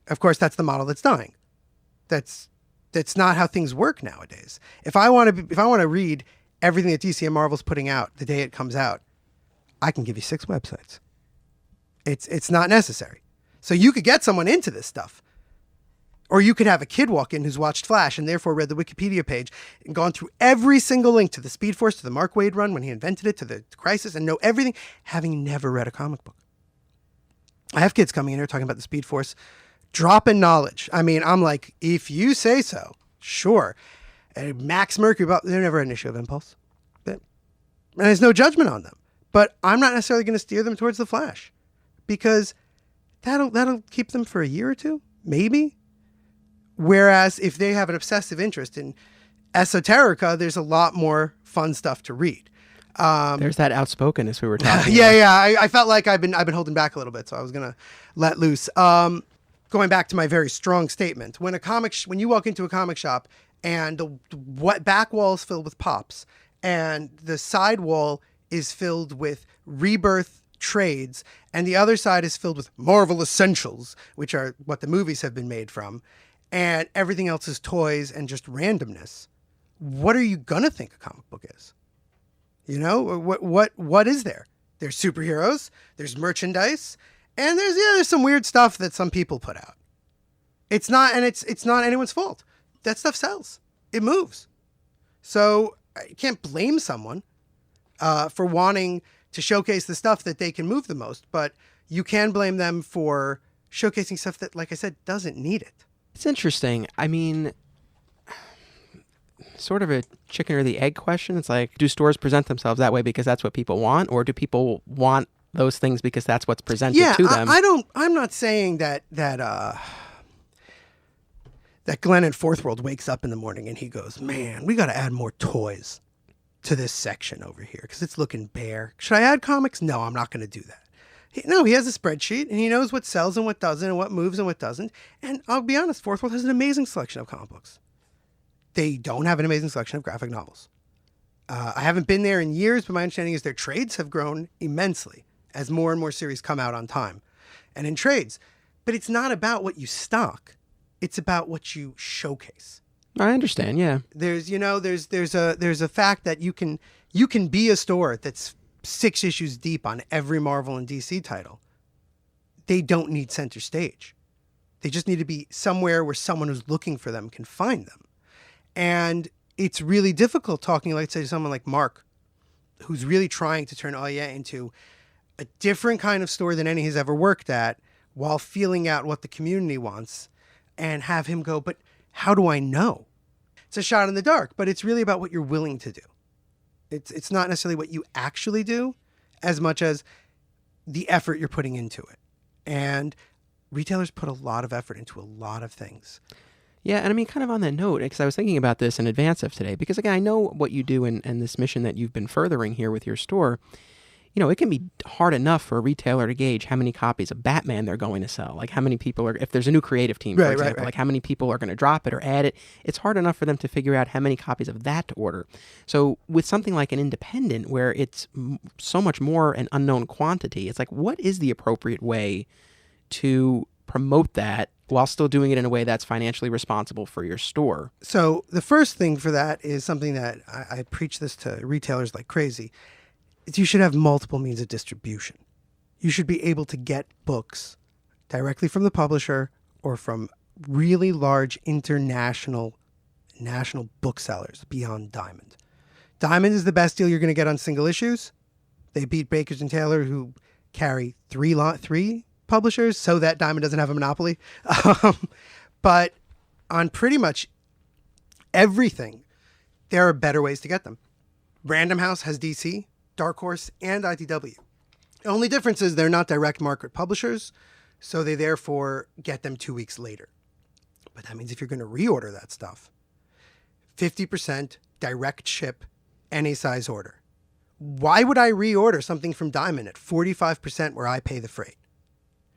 Of course, that's the model that's dying. That's not how things work nowadays. If I want to read everything that DC and Marvel's putting out the day it comes out, I can give you 6 websites. It's not necessary. So you could get someone into this stuff. Or you could have a kid walk in who's watched Flash and therefore read the Wikipedia page and gone through every single link to the Speed Force, to the Mark Waid run when he invented it, to the Crisis, and know everything, having never read a comic book. I have kids coming in here talking about the Speed Force, dropping knowledge. I mean, I'm like, if you say so, sure. And Max Mercury, they're never an issue of Impulse. And there's no judgment on them. But I'm not necessarily going to steer them towards the Flash, because that'll keep them for a year or two, maybe. Whereas if they have an obsessive interest in esoterica, there's a lot more fun stuff to read. There's that outspokenness we were talking about. Yeah. I felt like I've been holding back a little bit, so I was gonna let loose. Going back to my very strong statement, when you walk into a comic shop and the back wall is filled with pops and the side wall is filled with Rebirth trades and the other side is filled with Marvel Essentials, which are what the movies have been made from, and everything else is toys and just randomness, what are you going to think a comic book is? You know, what is there? There's superheroes, there's merchandise, and there's some weird stuff that some people put out. It's not anyone's fault. That stuff sells. It moves. So you can't blame someone for wanting to showcase the stuff that they can move the most, but you can blame them for showcasing stuff that, like I said, doesn't need it. It's interesting. I mean, sort of a chicken or the egg question. It's like, do stores present themselves that way because that's what people want, or do people want those things because that's what's presented to them? I'm not saying that Glenn in Fourth World wakes up in the morning and he goes, man, we got to add more toys to this section over here because it's looking bare. Should I add comics? No, I'm not going to do that. He has a spreadsheet and he knows what sells and what doesn't and what moves and what doesn't. And I'll be honest, Fourth World has an amazing selection of comic books. They don't have an amazing selection of graphic novels. I haven't been there in years, but my understanding is their trades have grown immensely as more and more series come out on time and in trades. But it's not about what you stock. It's about what you showcase. I understand, yeah. There's a fact that you can be a store that's 6 issues deep on every Marvel and DC title. They don't need center stage. They just need to be somewhere where someone who's looking for them can find them. And it's really difficult talking, like, say, to someone like Mark, who's really trying to turn Oya into a different kind of store than any he's ever worked at, while feeling out what the community wants, and have him go, but how do I know? It's a shot in the dark, but it's really about what you're willing to do. It's not necessarily what you actually do as much as the effort you're putting into it. And retailers put a lot of effort into a lot of things. Yeah, and I mean, kind of on that note, because I was thinking about this in advance of today, because again, I know what you do and this mission that you've been furthering here with your store. You know, it can be hard enough for a retailer to gauge how many copies of Batman they're going to sell. Like how many people are, if there's a new creative team, for example, like how many people are going to drop it or add it. It's hard enough for them to figure out how many copies of that to order. So with something like an independent where it's so much more an unknown quantity, it's like, what is the appropriate way to promote that while still doing it in a way that's financially responsible for your store? So the first thing for that is something that I preach this to retailers like crazy. You should have multiple means of distribution. You should be able to get books directly from the publisher or from really large national booksellers beyond Diamond. Diamond is the best deal you're going to get on single issues. They beat Bakers and Taylor, who carry three publishers, so that Diamond doesn't have a monopoly. But on pretty much everything, there are better ways to get them. Random House has DC, Dark Horse, and IDW. The only difference is they're not direct market publishers, so they therefore get them 2 weeks later. But that means if you're going to reorder that stuff, 50% direct ship, any size order. Why would I reorder something from Diamond at 45% where I pay the freight?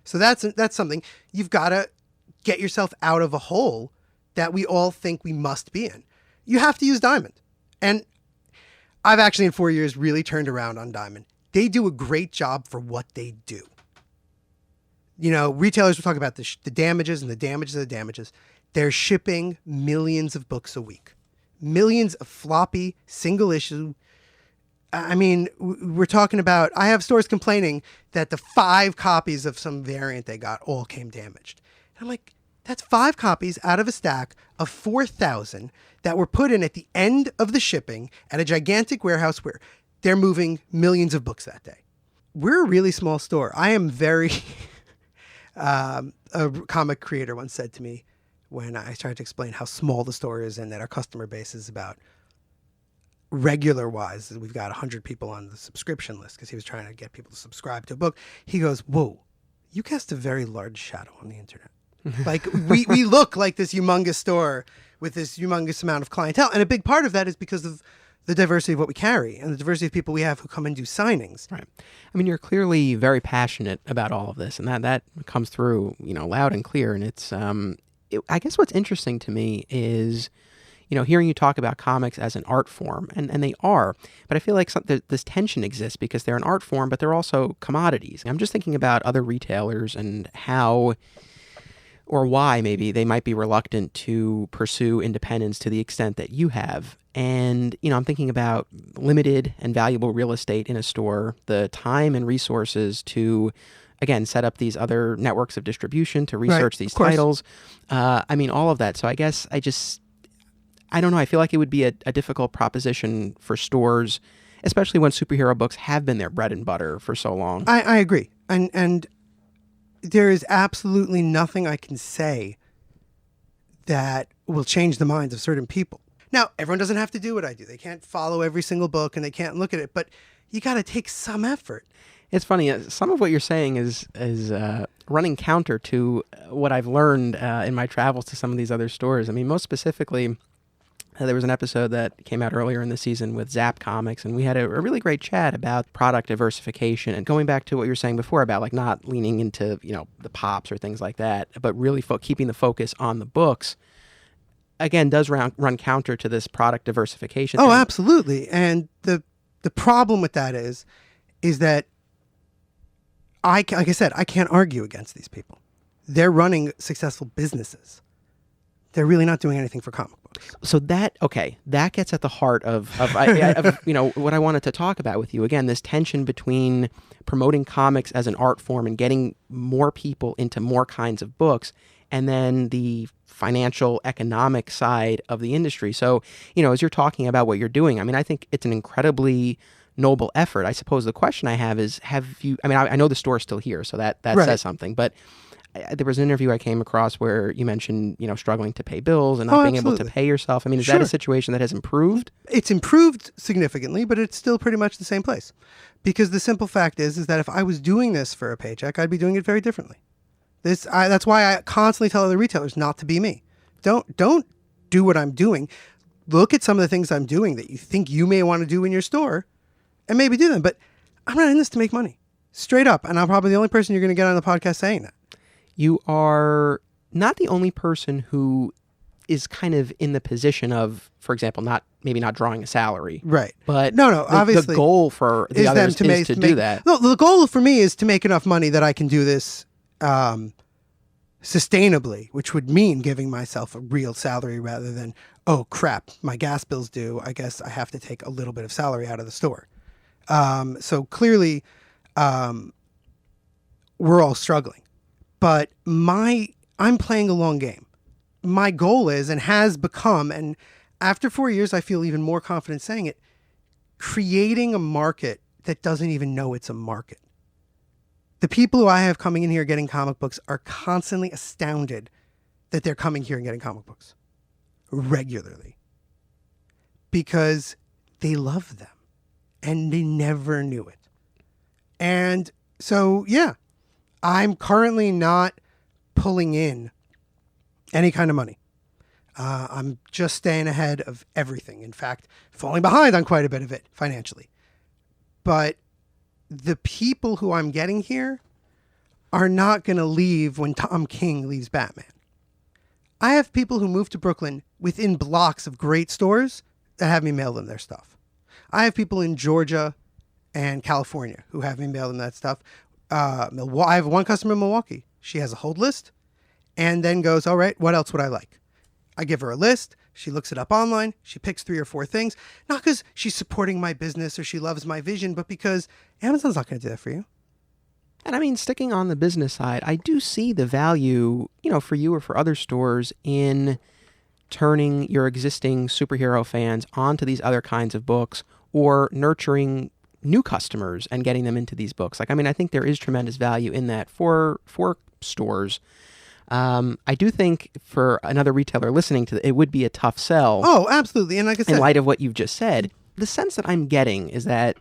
So that's something you've got to get yourself out of a hole that we all think we must be in. You have to use Diamond. And I've actually in 4 years really turned around on Diamond. They do a great job for what they do. You know, retailers will talk about the damages and the damages of the damages. They're shipping millions of books a week. Millions of floppy, single issue. I mean, we're talking about, I have stores complaining that the 5 copies of some variant they got all came damaged. And I'm like, that's 5 copies out of a stack of 4,000 that were put in at the end of the shipping at a gigantic warehouse where they're moving millions of books that day. We're a really small store. I am very, a comic creator once said to me when I tried to explain how small the store is and that our customer base is about regular wise, we've got 100 people on the subscription list because he was trying to get people to subscribe to a book. He goes, whoa, you cast a very large shadow on the internet. Like we look like this humongous store with this humongous amount of clientele. And a big part of that is because of the diversity of what we carry and the diversity of people we have who come and do signings. Right. I mean, you're clearly very passionate about all of this, and that comes through, you know, loud and clear. And it's, I guess what's interesting to me is, you know, hearing you talk about comics as an art form, and they are, but I feel like this tension exists because they're an art form, but they're also commodities. I'm just thinking about other retailers and how, or why maybe they might be reluctant to pursue independence to the extent that you have. And, you know, I'm thinking about limited and valuable real estate in a store, the time and resources to, again, set up these other networks of distribution, to research these titles. I mean, all of that. So I guess I don't know. I feel like it would be a difficult proposition for stores, especially when superhero books have been their bread and butter for so long. I agree. And there is absolutely nothing I can say that will change the minds of certain people. Now, everyone doesn't have to do what I do. They can't follow every single book and they can't look at it, but you got to take some effort. It's funny. Some of what you're saying is running counter to what I've learned in my travels to some of these other stores. I mean, most specifically, there was an episode that came out earlier in the season with Zap Comics, and we had a really great chat about product diversification and going back to what you were saying before about like not leaning into, you know, the pops or things like that, but really keeping the focus on the books. Again, does run counter to this product diversification thing. Absolutely. And the problem with that is that like I said, I can't argue against these people. They're running successful businesses. They're really not doing anything for comic books. So that gets at the heart of you know, what I wanted to talk about with you. Again, this tension between promoting comics as an art form and getting more people into more kinds of books, and then the financial, economic side of the industry. So, you know, as you're talking about what you're doing, I mean, I think it's an incredibly noble effort. I suppose the question I have is, I know the store's still here, so that right. says something, but there was an interview I came across where you mentioned, you know, struggling to pay bills and not being able to pay yourself. I mean, is that a situation that has improved? It's improved significantly, but it's still pretty much the same place. Because the simple fact is that if I was doing this for a paycheck, I'd be doing it very differently. That's why I constantly tell other retailers not to be me. Don't do what I'm doing. Look at some of the things I'm doing that you think you may want to do in your store and maybe do them. But I'm not in this to make money. Straight up. And I'm probably the only person you're going to get on the podcast saying that. You are not the only person who is kind of in the position of, for example, not drawing a salary. Right. But obviously the goal for the others is to do that. No, the goal for me is to make enough money that I can do this sustainably, which would mean giving myself a real salary rather than, oh crap, my gas bill's due, I guess I have to take a little bit of salary out of the store. So clearly, we're all struggling. But I'm playing a long game. My goal is, and has become, and after 4 years, I feel even more confident saying it, creating a market that doesn't even know it's a market. The people who I have coming in here getting comic books are constantly astounded that they're coming here and getting comic books regularly because they love them and they never knew it. And so, yeah, I'm currently not pulling in any kind of money. I'm just staying ahead of everything. In fact, falling behind on quite a bit of it financially. But the people who I'm getting here are not going to leave when Tom King leaves Batman. I have people who move to Brooklyn within blocks of great stores that have me mail them their stuff. I have people in Georgia and California who have me mail them that stuff. I have one customer in Milwaukee. She has a hold list and then goes, all right, what else would I like? I give her a list. She looks it up online. She picks 3 or 4 things, not because she's supporting my business or she loves my vision, but because Amazon's not going to do that for you. And I mean, sticking on the business side, I do see the value, for you or for other stores in turning your existing superhero fans onto these other kinds of books or nurturing new customers and getting them into these books. I think there is tremendous value in that for stores. I do think for another retailer listening to it would be a tough sell. Oh, absolutely. And like I said, in light of what you've just said, the sense that I'm getting is that,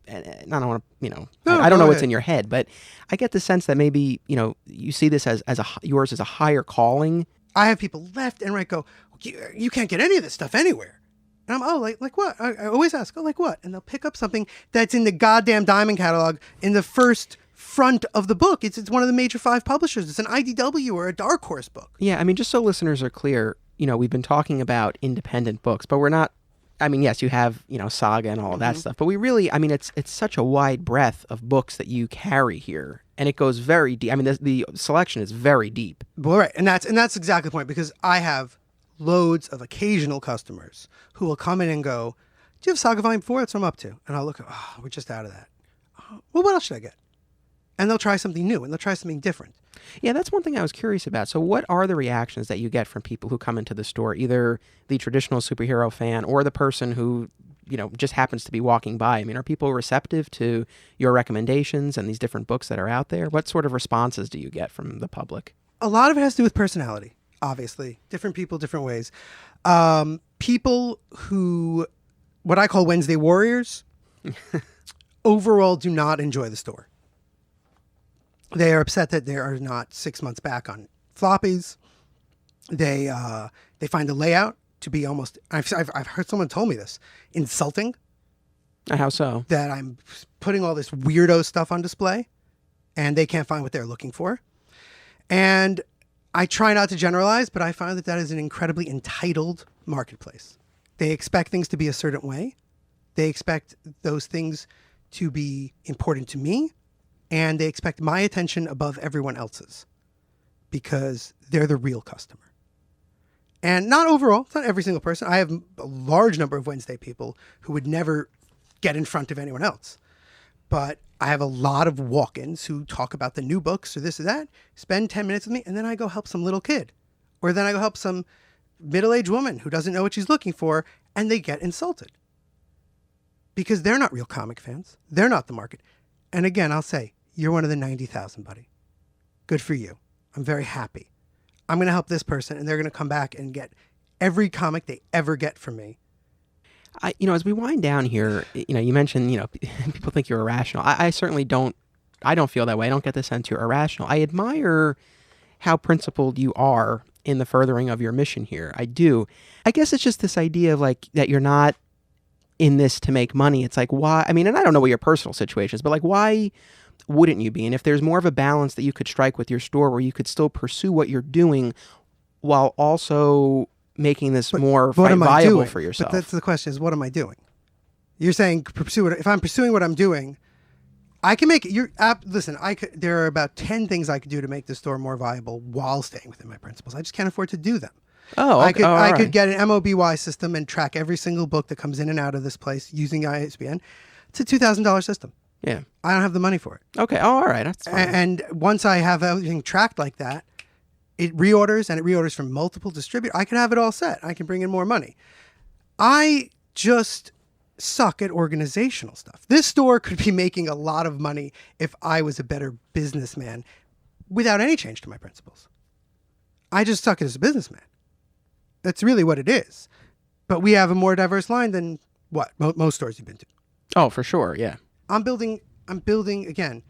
and I don't want to, I don't know what's in your head, but I get the sense that maybe, you see this as yours as a higher calling. I have people left and right go, you can't get any of this stuff anywhere. And I'm, like what? I always ask, like what? And they'll pick up something that's in the goddamn Diamond catalog in the first front of the book. It's one of the major 5 publishers. It's an IDW or a Dark Horse book. Yeah, just so listeners are clear, we've been talking about independent books, but we're not, yes, you have, Saga and all of that stuff, but we really, it's such a wide breadth of books that you carry here, and it goes very deep. The selection is very deep. Well, right, and that's exactly the point, because I have loads of occasional customers who will come in and go, do you have Saga Volume 4? That's what I'm up to. And I'll look, we're just out of that. Well, what else should I get? And they'll try something new, and they'll try something different. Yeah, that's one thing I was curious about. So what are the reactions that you get from people who come into the store, either the traditional superhero fan or the person who, just happens to be walking by? Are people receptive to your recommendations and these different books that are out there? What sort of responses do you get from the public? A lot of it has to do with personality, obviously. Different people, different ways. People who, what I call Wednesday warriors, overall do not enjoy the store. They are upset that they are not 6 months back on floppies. They find the layout to be almost, I've heard someone told me this, insulting. How so? That I'm putting all this weirdo stuff on display and they can't find what they're looking for. And I try not to generalize, but I find that is an incredibly entitled marketplace. They expect things to be a certain way. They expect those things to be important to me. And they expect my attention above everyone else's because they're the real customer. And not overall, it's not every single person. I have a large number of Wednesday people who would never get in front of anyone else. But I have a lot of walk-ins who talk about the new books or this or that, spend 10 minutes with me, and then I go help some little kid. Or then I go help some middle-aged woman who doesn't know what she's looking for, and they get insulted. Because they're not real comic fans. They're not the market. And again, I'll say, you're one of the 90,000, buddy. Good for you. I'm very happy. I'm going to help this person, and they're going to come back and get every comic they ever get from me. As we wind down here, you mentioned, people think you're irrational. I certainly don't. I don't feel that way. I don't get the sense you're irrational. I admire how principled you are in the furthering of your mission here. I do. I guess it's just this idea of that you're not in this to make money. It's like, why? And I don't know what your personal situation is, but why wouldn't you be? And if there's more of a balance that you could strike with your store where you could still pursue what you're doing while also making this more viable for yourself. But that's the question is, what am I doing? You're saying pursue it. If I'm pursuing what I'm doing, I can make it. Listen, there are about 10 things I could do to make the store more viable while staying within my principles. I just can't afford to do them. Oh, okay. I could get an MOBY system and track every single book that comes in and out of this place using ISBN. It's a $2,000 system. Yeah. I don't have the money for it. Okay. Oh, all right. That's fine. And once I have everything tracked like that, it reorders, and it reorders from multiple distributors. I can have it all set. I can bring in more money. I just suck at organizational stuff. This store could be making a lot of money if I was a better businessman without any change to my principles. I just suck as a businessman. That's really what it is. But we have a more diverse line than what most stores you've been to. Oh, for sure. Yeah. I'm building again.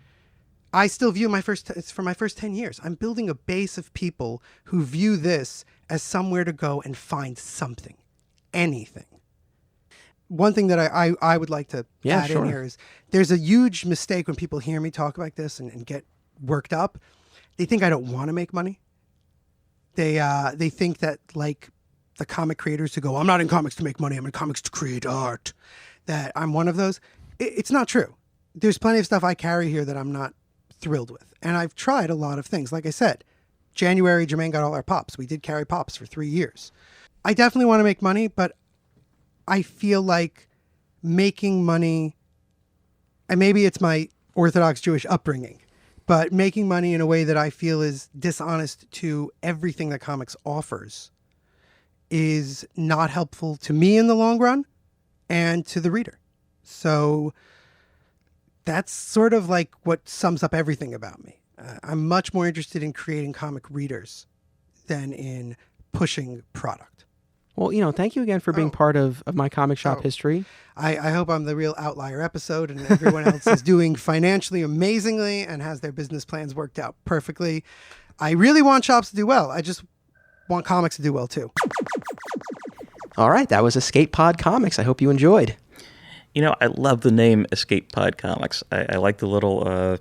I still view it's for my first 10 years. I'm building a base of people who view this as somewhere to go and find something, anything. One thing that I would like to add in here is there's a huge mistake when people hear me talk like this and get worked up. They think I don't want to make money. They think that like the comic creators who go, I'm not in comics to make money, I'm in comics to create art, that I'm one of those. It's not true. There's plenty of stuff I carry here that I'm not thrilled with. And I've tried a lot of things. Like I said, January, Jermaine got all our pops. We did carry pops for 3 years. I definitely want to make money, but I feel like making money, and maybe it's my Orthodox Jewish upbringing, but making money in a way that I feel is dishonest to everything that comics offers is not helpful to me in the long run and to the reader. So that's sort of like what sums up everything about me. I'm much more interested in creating comic readers than in pushing product. Well, thank you again for being part of my comic shop history. I hope I'm the real outlier episode and everyone else is doing financially amazingly and has their business plans worked out perfectly. I really want shops to do well. I just want comics to do well too. All right, that was Escape Pod Comics. I hope you enjoyed. I love the name Escape Pod Comics. I like the little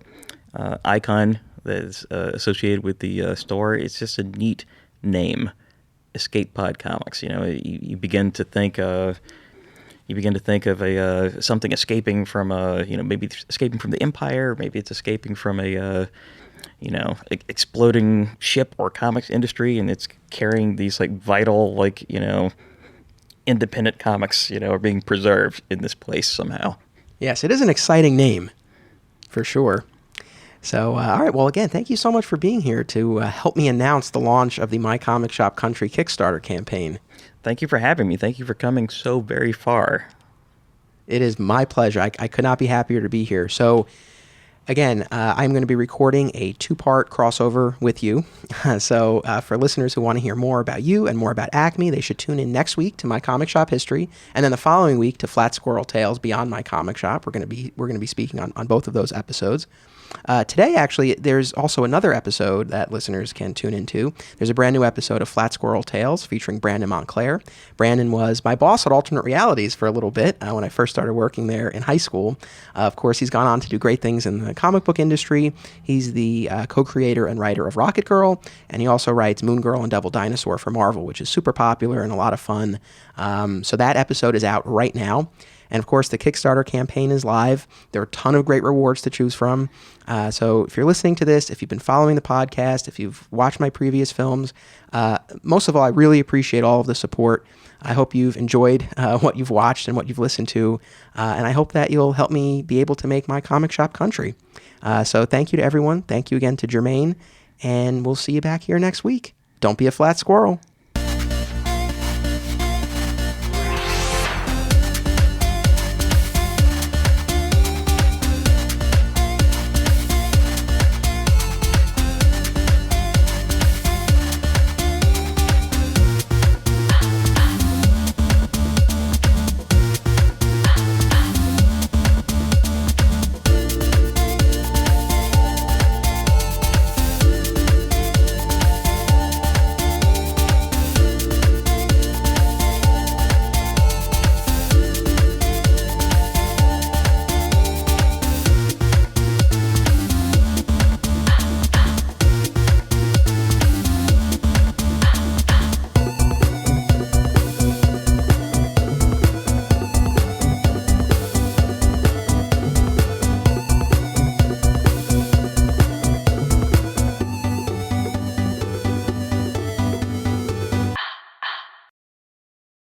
icon that is associated with the store. It's just a neat name, Escape Pod Comics. You begin to think of a something escaping from maybe it's escaping from the Empire, maybe it's escaping from a exploding ship or comics industry, and it's carrying these like vital independent comics, are being preserved in this place somehow. Yes, it is an exciting name, for sure. So, all right. Well, again, thank you so much for being here to help me announce the launch of the My Comic Shop Country Kickstarter campaign. Thank you for having me. Thank you for coming so very far. It is my pleasure. I could not be happier to be here. So, again, I'm going to be recording a 2-part crossover with you. So for listeners who want to hear more about you and more about Acme, they should tune in next week to My Comic Shop History, and then the following week to Flat Squirrel Tales Beyond My Comic Shop. We're going to be speaking on both of those episodes. Today, actually, there's also another episode that listeners can tune into. There's a brand new episode of Flat Squirrel Tales featuring Brandon Montclair. Brandon was my boss at Alternate Realities for a little bit when I first started working there in high school. Of course, he's gone on to do great things in the comic book industry. He's the co-creator and writer of Rocket Girl, and he also writes Moon Girl and Devil Dinosaur for Marvel, which is super popular and a lot of fun. So that episode is out right now. And of course, the Kickstarter campaign is live. There are a ton of great rewards to choose from. So if you're listening to this, if you've been following the podcast, if you've watched my previous films, most of all, I really appreciate all of the support. I hope you've enjoyed what you've watched and what you've listened to. And I hope that you'll help me be able to make my comic shop country. So thank you to everyone. Thank you again to Jermaine. And we'll see you back here next week. Don't be a flat squirrel.